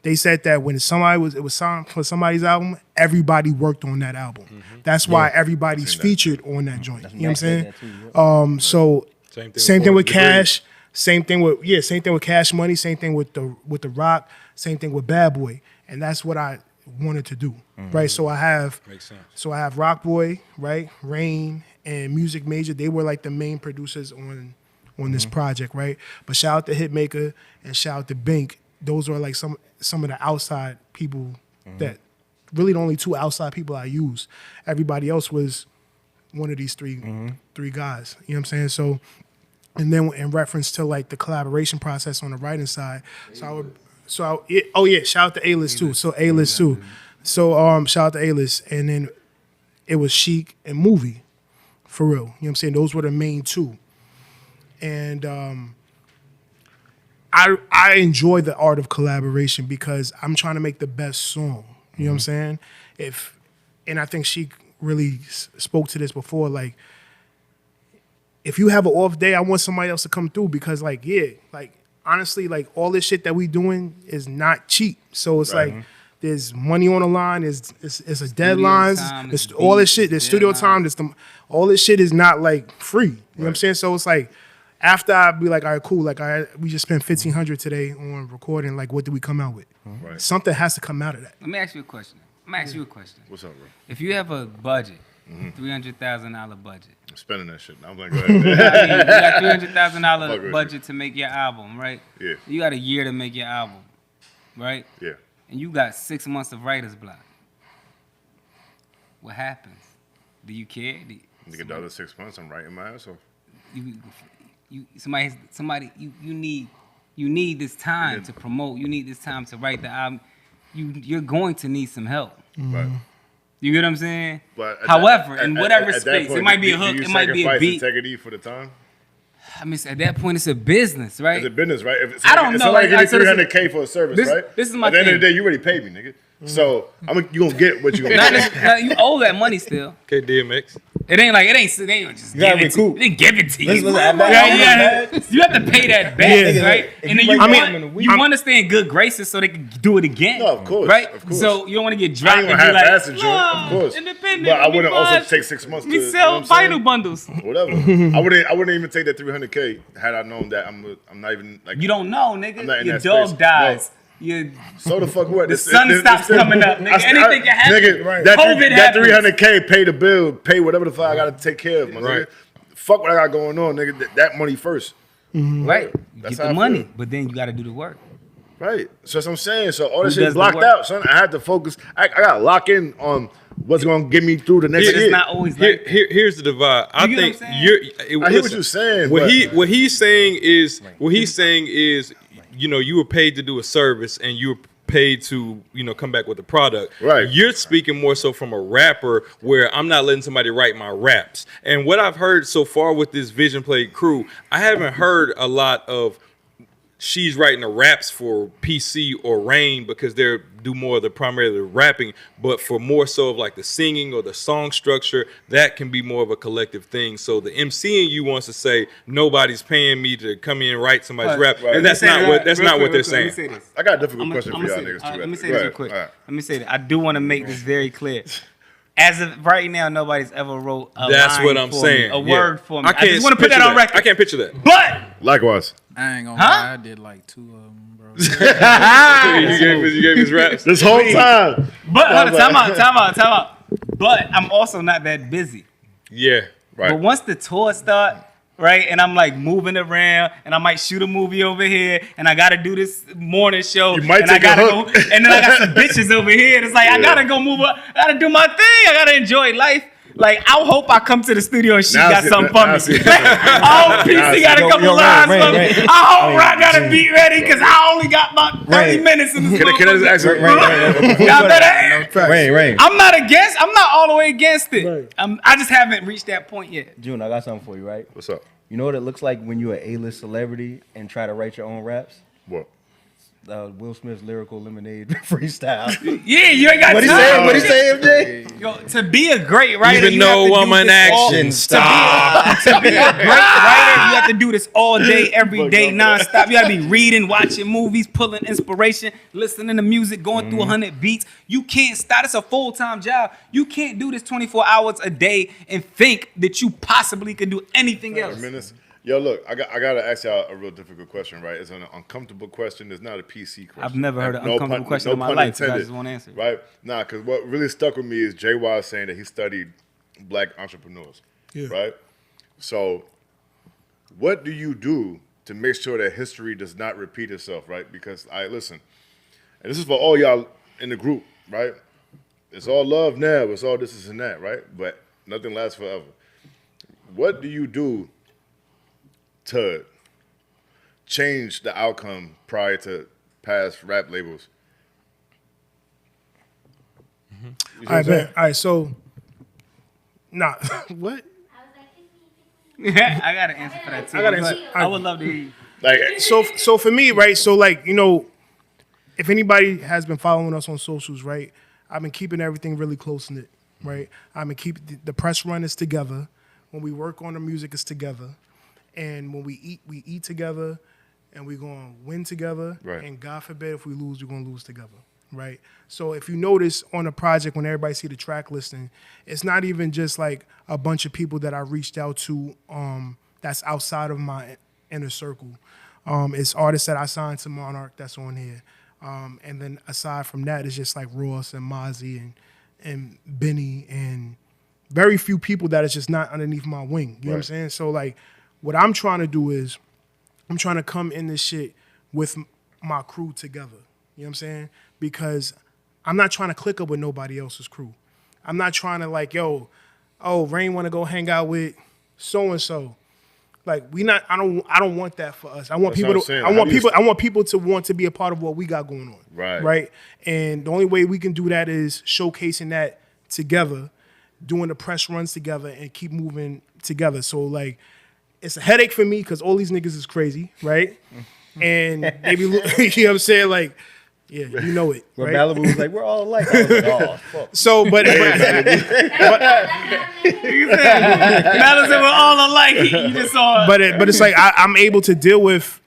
they said that when it was signed for somebody's album, everybody worked on that album. That's why everybody's featured on that joint. You know what I'm saying? So same thing with Cash. Same thing with Cash Money. Same thing with the Roc. Same thing with Bad Boy. And that's what I wanted to do, right? So I have Roc Boy, right? Rain and Music Major. They were like the main producers on this project, right? But shout out to Hitmaker and shout out to Bink. Those are like some of the outside people that really the only two outside people I use. Everybody else was one of these three guys. You know what I'm saying? So, and then in reference to like the collaboration process on the writing side, shout out to A-List too. So A-List too. So shout out to A-List, and then it was Chic and Movie, for real. You know what I'm saying? Those were the main two, and I enjoy the art of collaboration because I'm trying to make the best song. You know what I'm saying? And I think she really spoke to this before. Like, if you have an off day, I want somebody else to come through because, honestly, like all this shit that we doing is not cheap. So it's like there's money on the line. It's a deadlines. It's all this shit. There's studio time. All this shit is not like free. You know what I'm saying? So it's like, after I be like, all right, cool. Like we just spent $1,500 today on recording. Like, what did we come out with? Right. Something has to come out of that. Let me ask you a question. What's up, bro? If you have a budget, $300,000 budget. I'm spending that shit. I'm like, go ahead. You got $300,000 budget to make your album, right? Yeah. You got a year to make your album, right? Yeah. And you got 6 months of writer's block. What happens? Do you care? You get the other 6 months, I'm writing my ass off. You need this time to promote. You need this time to write the album. You're going to need some help. Right. You get what I'm saying? But However, in whatever at that space, point, it might be a do hook, you it might be a sacrifice beat. integrity for the time? I mean, at that point, it's a business, right? It's a business, right? If it's I don't know. Like Like, give me $300K for a service, right? This is my At the end of thing. the day, you already paid me, nigga. So you gonna get what you Not want. necessarily- you owe that money still. Okay, DMX. It ain't just gotta give it to recoup. They give it to you. Listen, I- You have to pay that back, Yeah. right? If And then you you break want, down in a week- you want to stay in good graces so they can do it again. No, of course, right? of course. So you don't want to get I dropped ain't and gonna be like, half-ass the joint, of course. independent. But I let me wouldn't also buy- take 6 months to We you know sell what I'm saying? vinyl bundles. Whatever. I wouldn't even take that $300K had I known that I'm not even like. You don't know, I'm not nigga. in Your that dog space. dies. You So the fuck what? The sun stops coming up, nigga. Anything can happen. Nigga, Right. that COVID that happens. $300K pay the bill, pay whatever the fuck I gotta take care of, my Right. nigga. Fuck what I got going on, nigga. That money first. right. That's Get how I the money, feel. but then you got to do the work. Right. So that's what I'm saying. So all this Who shit does the blocked work? out, son. I had to focus. I gotta lock in on what's gonna get me through the next But year. it's not always like that. Here's the divide. I You get think what I'm saying? you're. I hear what you're saying. What but what he's saying is, you know, you were paid to do a service and you were paid to, you know, come back with a product. Right. You're speaking more so from a rapper where I'm not letting somebody write my raps. And what I've heard so far with this Vision Play crew, I haven't heard a lot of she's writing the raps for PC or Rain because they're do more of the primarily the rapping, but for more so of like the singing or the song structure, that can be more of a collective thing. So the MC in you wants to say nobody's paying me to come in and write somebody's rap, right. and that's not what they're saying. Let me say this. I got a difficult I'ma- question for I'ma y'all say niggas this. too. Let me say Go this real ahead. quick. All right. Let me say that. I do want to make this very clear. As of right now, nobody's ever wrote a That's line what I'm for saying. me, a Yeah. word for me. I I can't just want to put that picture on record. I can't picture that. But Likewise. I ain't gonna Huh? lie, I did like 2 of them, bro. you gave his raps. This whole time. hold on, time out. But I'm also not that busy. Yeah. Right. But once the tour start, right, and I'm like moving around, and I might shoot a movie over here, and I gotta do this morning show, You might and I take a gotta hook. go, and then I got some bitches over here. And it's like I gotta go move up, I gotta do my thing, I gotta enjoy life. Like I hope I come to the studio and she Now I got see- something now for I me. see. I hope PC got a Yo, couple yo, lines Rain, for me. Rain. I hope I got a beat ready because I only got about 30 Rain. minutes in this. Can I just ask you? Y'all better. Rain. I'm not against. I'm not all the way against it. I just haven't reached that point yet. June, I got something for you, right? What's up? You know what it looks like when you're an A-list celebrity and try to write your own raps? What? Will Smith's lyrical lemonade freestyle. Yeah, you ain't got What he time. say? What he say, MJ? Yo, to be a great writer, Even you have though to I'm do an this all- action to star. To be a great writer, you have to do this all day, every day, nonstop. You gotta be reading, watching movies, pulling inspiration, listening to music, going through 100 beats. You can't stop. It's a full-time job. You can't do this 24 hours a day and think that you possibly could do anything else. Minutes. Yo, look, I gotta ask y'all a real difficult question, right? It's an uncomfortable question. It's not a PC question. I've never heard an No uncomfortable pun- question no in my pun life, so I intended, just won't answer it. Right? Nah, because what really stuck with me is JY saying that he studied black entrepreneurs. Yeah. Right? So, what do you do to make sure that history does not repeat itself, right? Because listen, and this is for all y'all in the group, right? It's all love now, it's all this and that, right? But nothing lasts forever. What do you do to change the outcome prior to past rap labels? You see what All I'm right, saying? man. All right, so, nah, what? I got an answer for that too. I got an but answer. I would love to hear you. Like, So for me, right? So like, you know, if anybody has been following us on socials, right? I've been keeping everything really close knit, right? I've been keeping the press run is together. When we work on the music, it's together, and when we eat together, and we're gonna win together. Right. And God forbid if we lose, we're gonna lose together, right? So if you notice on a project, when everybody see the track listing, it's not even just like a bunch of people that I reached out to that's outside of my inner circle. It's artists that I signed to Monarch that's on here. And then aside from that, it's just like Ross and Mozzie and Benny and very few people that is just not underneath my wing. You know what I'm Right. saying? So like what I'm trying to do is I'm trying to come in this shit with my crew together. You know what I'm saying? Because I'm not trying to click up with nobody else's crew. I'm not trying to like, Rain want to go hang out with so and so. Like I don't want that for us. I want That's people what I'm to saying. I How want do you people I want people to want to be a part of what we got going on. Right. Right? And the only way we can do that is showcasing that together, doing the press runs together and keep moving together. So like it's a headache for me because all these niggas is crazy, right? And they be, you know what I'm saying? Like, yeah, you know it, Where right? Malibu was like, we're all alike. I was like, oh, fuck. So, but Fellas that were all alike. You just saw. but it's like I'm able to deal with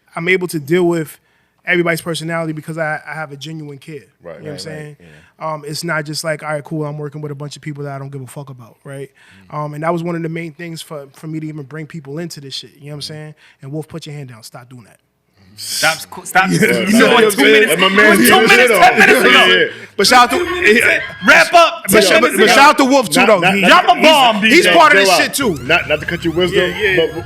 everybody's personality because I have a genuine care. Right, You know what I'm right, saying? right, It's not just like, all right, cool, I'm working with a bunch of people that I don't give a fuck about, right? And that was one of the main things for me to even bring people into this shit. You know what I'm saying? And Wolf, put your hand down. Stop doing that. Stop. You know what? 2 minutes. Let my man get his shit off. Yeah. But shout out to Wrap up. but shout out to Wolf too though. Drop a bomb, He's DJ. part of this shit too. Not to cut your wisdom,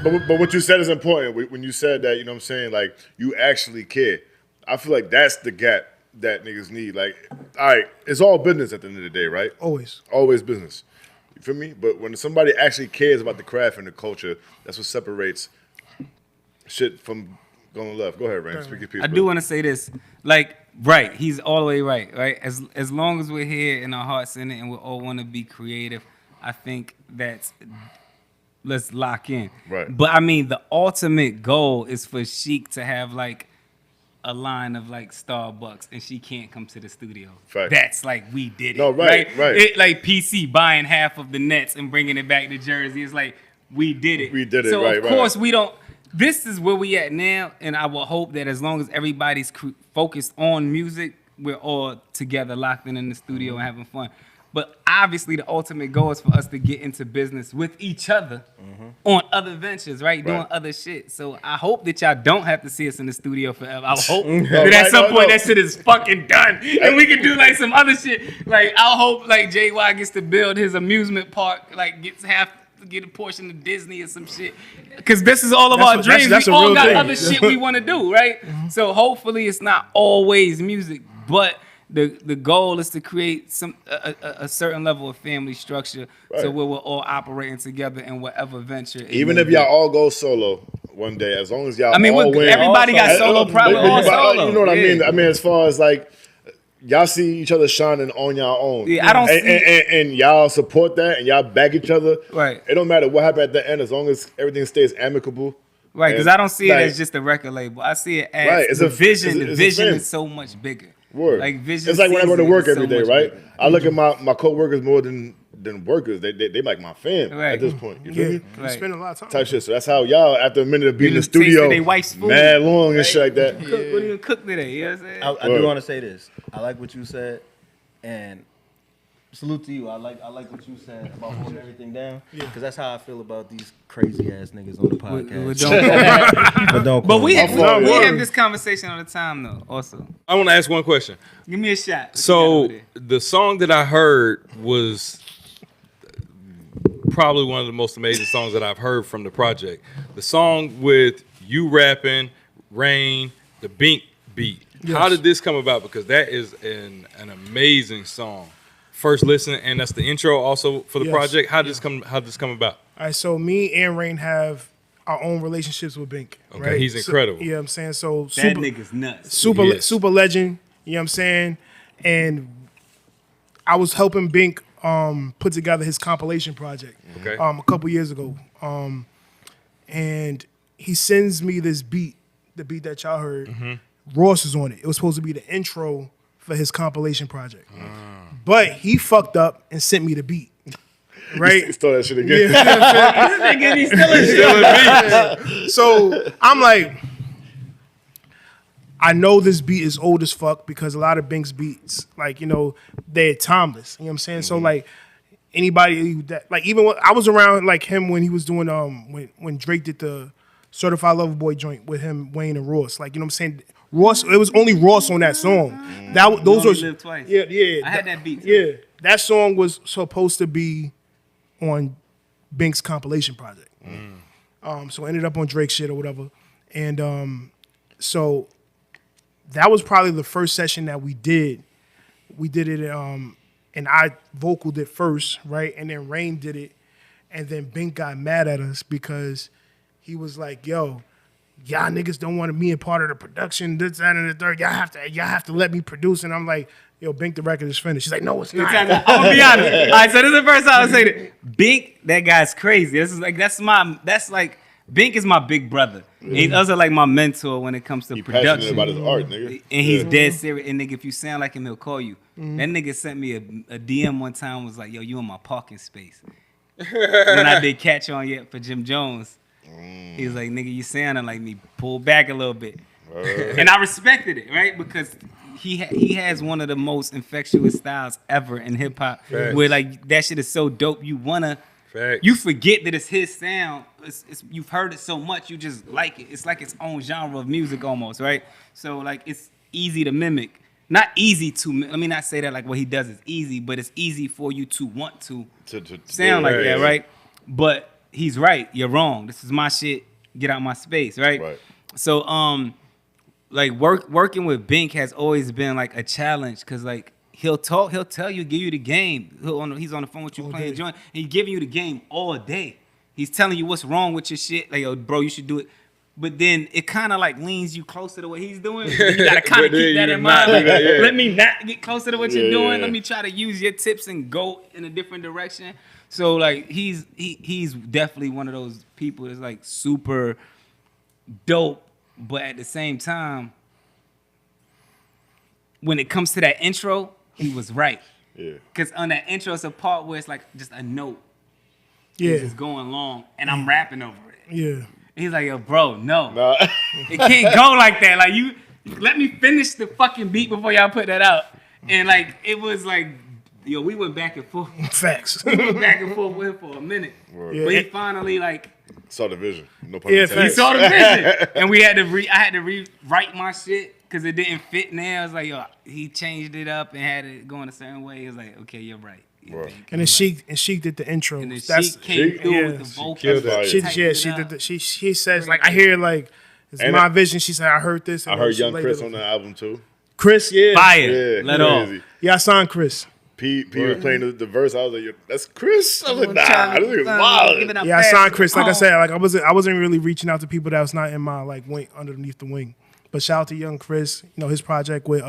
but what you said is important. When you said that, you know what I'm saying, like, you actually care. I feel like that's the gap that niggas need. Like, all right, it's all business at the end of the day, right? Always business. You feel me? But when somebody actually cares about the craft and the culture, that's what separates shit from going left. Go ahead, Rain. Speak your piece. I do want to say this. Like, right, he's all the way right, right? As long as we're here and our heart's in it and we all want to be creative, I think that's, let's lock in. Right. But I mean, the ultimate goal is for Chic to have like a line of like Starbucks and she can't come to the studio. Fact. That's like, we did it. No, right. It, like PC buying half of the Nets and bringing it back to Jersey. It's like, we did it. We did it, so right, of course we don't, this is where we at now, and I will hope that as long as everybody's focused on music, we're all together, locked in the studio and having fun. But obviously, the ultimate goal is for us to get into business with each other on other ventures, right? Doing other shit. So I hope that y'all don't have to see us in the studio forever. I hope that at some point that shit is fucking done, and we can do like some other shit. Like, I hope like JY gets to build his amusement park, like get a portion of Disney or some shit, because this is all of our dreams. That's we a all real got thing. other shit we want to do, right? So hopefully it's not always music, but the goal is to create a certain level of family structure, so where we're all operating together in whatever venture. Even if y'all all go solo one day, as long as y'all all win. Everybody got solo, probably all solo. You know what I mean? I mean, as far as like, y'all see each other shining on your own. Yeah, I don't and y'all support that and y'all back each other. Right. It don't matter what happens at the end as long as everything stays amicable. Right, because I don't see it as just a record label. I see it as the vision. The vision is so much bigger. Word. Like Vision. It's like when I go to work every day, right? Bigger. I look at my co-workers more than workers. They like my fam Right. at this point. You feel me? You spend a lot of time. Type shit. So that's how y'all, after a minute of being in the Tasted studio, they wife's food, mad long and shit like that. What do you cook today? You know what I'm saying? I do want to say this. I like what you said, and salute to you. I like what you said about holding everything down, because that's how I feel about these crazy ass niggas on the podcast. But we have Word. this conversation all the time, though. Also, I want to ask one question. give me a shot. So the song that I heard was probably one of the most amazing songs that I've heard from the project. The song with you rapping, Rain, the Bink beat. Yes. How did this come about? Because that is an amazing song. First listen, and that's the intro also for the Yes. project. How did this come about? All right, so me and Rain have our own relationships with Bink. Okay, right? he's incredible. So, you know what I'm saying? So That nigga's nuts. super legend. You know what I'm saying? And I was helping Bink put together his compilation project Okay. a couple years ago. And he sends me this beat, the beat that y'all heard. Ross is on it. It was supposed to be the intro for his compilation project. But he fucked up and sent me the beat. Right? He stole that shit again. Yeah. He's still in So I'm like, I know this beat is old as fuck because a lot of Bink's beats, like, you know, they're timeless. You know what I'm saying? So like anybody that, like, even when I was around like him when he was doing when Drake did the Certified Lover Boy joint with him, Wayne and Ross. Like, you know what I'm saying? Ross, it was only Ross on that song. Those were Live Twice. Yeah. I had that beat, too. Yeah. That song was supposed to be on Bink's compilation project. So it ended up on Drake's shit or whatever. And so that was probably the first session that we did. We did it, and I vocaled it first, right? And then Rain did it. And then Bink got mad at us because he was like, yo, y'all niggas don't want me a part of the production, this, that, and the third. Y'all have to let me produce. And I'm like, yo, Bink, the record is finished. She's like, no, it's not. I'm gonna be honest. All right, so this is the first time I say that. Bink, that guy's crazy. That's like Bink is my big brother. And he's also like my mentor when it comes to He passionate production. about his art, nigga. And he's dead serious. And nigga, if you sound like him, he'll call you. That nigga sent me a DM one time, was like, yo, you in my parking space. When I did Catch On Yet for Jim Jones. He was like, nigga, you sounding like me. Pull back a little bit. And I respected it, right? Because he has one of the most infectious styles ever in hip hop. Where like that shit is so dope. You wanna, you forget that it's his sound. You've heard it so much, you just like it. It's like its own genre of music almost, right? So like it's easy to mimic. Not easy to, let me not say that like what he does is easy, but it's easy for you to want to sound like that, right? But he's right. You're wrong. This is my shit. Get out my space, right? So like working with Bink has always been like a challenge, because like he'll tell you, give you the game. He's on the phone with you playing joint, and he's giving you the game all day. He's telling you what's wrong with your shit. Like, yo, bro, you should do it. But then it kind of like leans you closer to what he's doing. You gotta kind of keep that in mind. Like, let me not get closer to what you're doing. Let me try to use your tips and go in a different direction. So like he's definitely one of those people that's like super dope, but at the same time, when it comes to that intro, he was right. Yeah. Because on that intro, it's a part where it's like just a note. Yeah. It's just going long, and I'm rapping over it. Yeah. And he's like, yo, bro, no. It can't go like that. Like, you let me finish the fucking beat before y'all put that out. And like, it was like, yo, we went back and forth. Facts. We went back and forth with him for a minute. Yeah. But he finally like saw the vision. No pun intended. He saw the vision. And we had to I had to rewrite my shit because it didn't fit now. I was like, yo, he changed it up and had it going a certain way. He was like, okay, you're right. And then Chic did the intro. And then Chic came through with the vocals. She says like, I hear like, it's and my vision. She said, I heard this. I heard Young Chris on the album too. Chris, yeah. Fire. Let off. Yeah, I signed Chris. P was playing the verse. I was like, that's Chris. I was like, nah, I think it's wild. Yeah, I signed Chris. Like I said, like I wasn't really reaching out to people that was not in my like wing, underneath the wing. But shout out to Young Chris. You know, his project with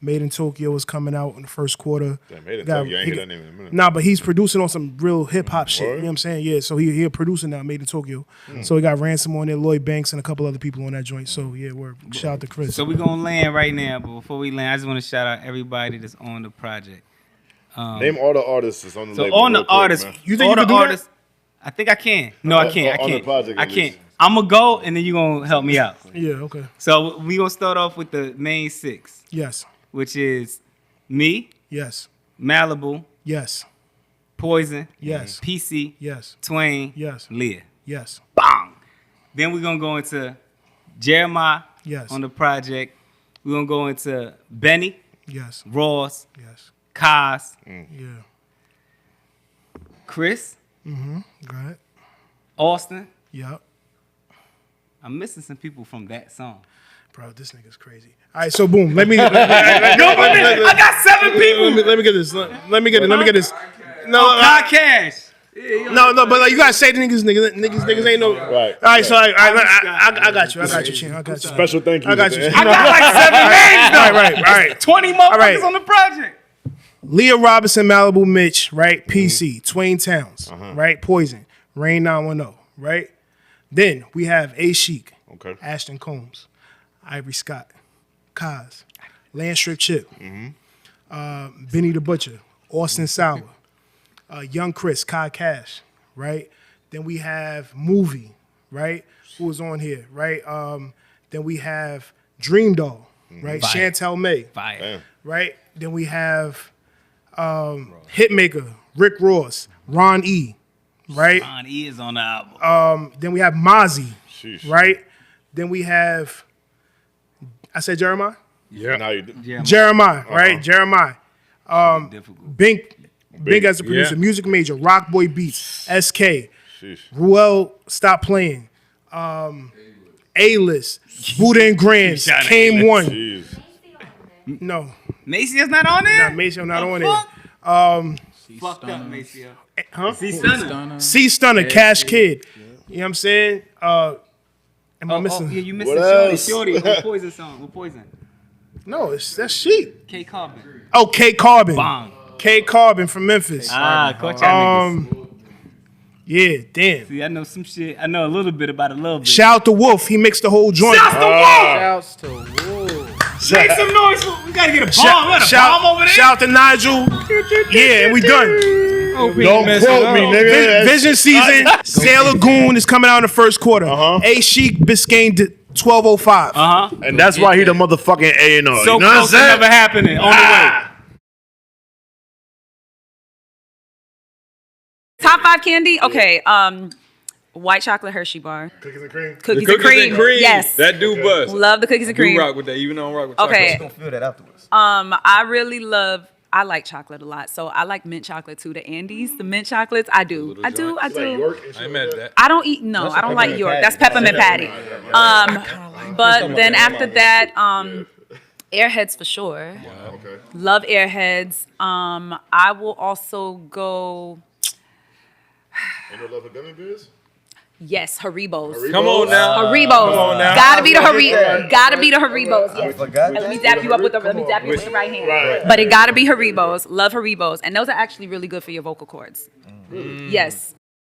Made in Tokyo was coming out in the first quarter. Damn, Made in Tokyo, I ain't hear that name in a minute. Nah, but he's producing on some real hip hop shit. You know what I'm saying? Yeah, so he producing now, Made in Tokyo. So he got Ransom on there, Lloyd Banks, and a couple other people on that joint. So yeah, shout out to Chris. So we're gonna land right now, but before we land, I just want to shout out everybody that's on the project. Name all the artists that's on the label. So on the artists, you think you can do that? I think I can. No, I can't. On the project, I can't. I'm gonna go, and then you gonna help me out. Yeah, okay. So we gonna start off with the main 6. Yes. Which is me. Yes. Malibu. Yes. Poison. Yes. PC. Yes. Twain. Yes. Leah. Yes. Bang. Then we're gonna go into Jeremiah. Yes. On the project. We're gonna go into Benny. Yes. Ross. Yes. Kaz. Yeah. Chris. Mm-hmm. Go ahead. Austin. Yep. I'm missing some people from that song. Bro, this nigga's crazy. All right, so boom. Let me. I got 7 people. Let me get this. Let me get this. No, Cash. No, but like you gotta say the niggas ain't no. Right. All right, so I got you, Chin. I got you. Special thank you. I got you. I got like 7 names though. All right. 20 motherfuckers on the project. Lea Robinson, Malibu Mitch, right? PC, Twain Towns, right? Poison, Rain 910, right? Then we have A.Chic, Ashton Combs, Ivory Scott, Kaz, Landstrip Chip, Benny the Butcher, Austin Sauer, Young Chris, Kai Cash, right? Then we have Movie, right? Who was on here, right? Then we have Dream Doll, right? Fire. Chantel May, Fire. right? Then we have Hitmaker, Rick Ross, Ron E, right? Ron E is on the album. Then we have Mozzie, right? Then we have, I said Jeremiah? Yeah. Now you do. Jeremiah, right? Jeremiah. Bink as a producer, Music Major, Roc Boy Beats, SK, Ruel, Stop Playing, A-List, Buddha and Grams, Came One. No. Maceo not on there? Nah, Maceo not on there. Fucked up, Maceo. Huh? C Stunner, Cash Kid. You know what I'm saying? Am I missing? Yeah, you missed Shorty. What Poison song? What Poison? No, that's Chic. K Carbon. Oh, K Carbon. Bang. K Carbon from Memphis. Coach. Yeah, damn. See, I know some shit. I know a little bit about a little bit. Shout out to Wolf. He mixed the whole joint. Shouts to Wolf. Make some noise. We gotta get a bomb. We got a bomb over there. Shout out to Nigel. Yeah, and we done. Don't quote me, nigga. Vision season. Sailor Goon is coming out in the first quarter. A.Chic Biscayne 1205. And that's why he the motherfucking A&R. So you know what I'm close to saying? never happening. On the way. Top 5 candy? Okay. White chocolate Hershey bar. Cookies and cream. Cookies and cream. Yes. That do buzz. Love the cookies and cream. Do rock with that, even though I don't rock with Okay. chocolate. Feel that afterwards. I like chocolate a lot. So I like mint chocolate too. The Andes, the mint chocolates, I do. I do. Like York and shit I ain't like mad at that? that. I don't eat, no, I don't like York. That's peppermint patty. But then after that, Airheads for sure. Okay. Love Airheads. I will also go, Ain't no love for gummy bears? yes, Haribos. Come on now. Haribos. Come on now. Gotta be the Haribos. Gotta be the Haribos. I Yes. forgot. Let me dap you up with the right hand. Right. But it gotta be Haribos. Love Haribos. And those are actually really good for your vocal cords. Yes.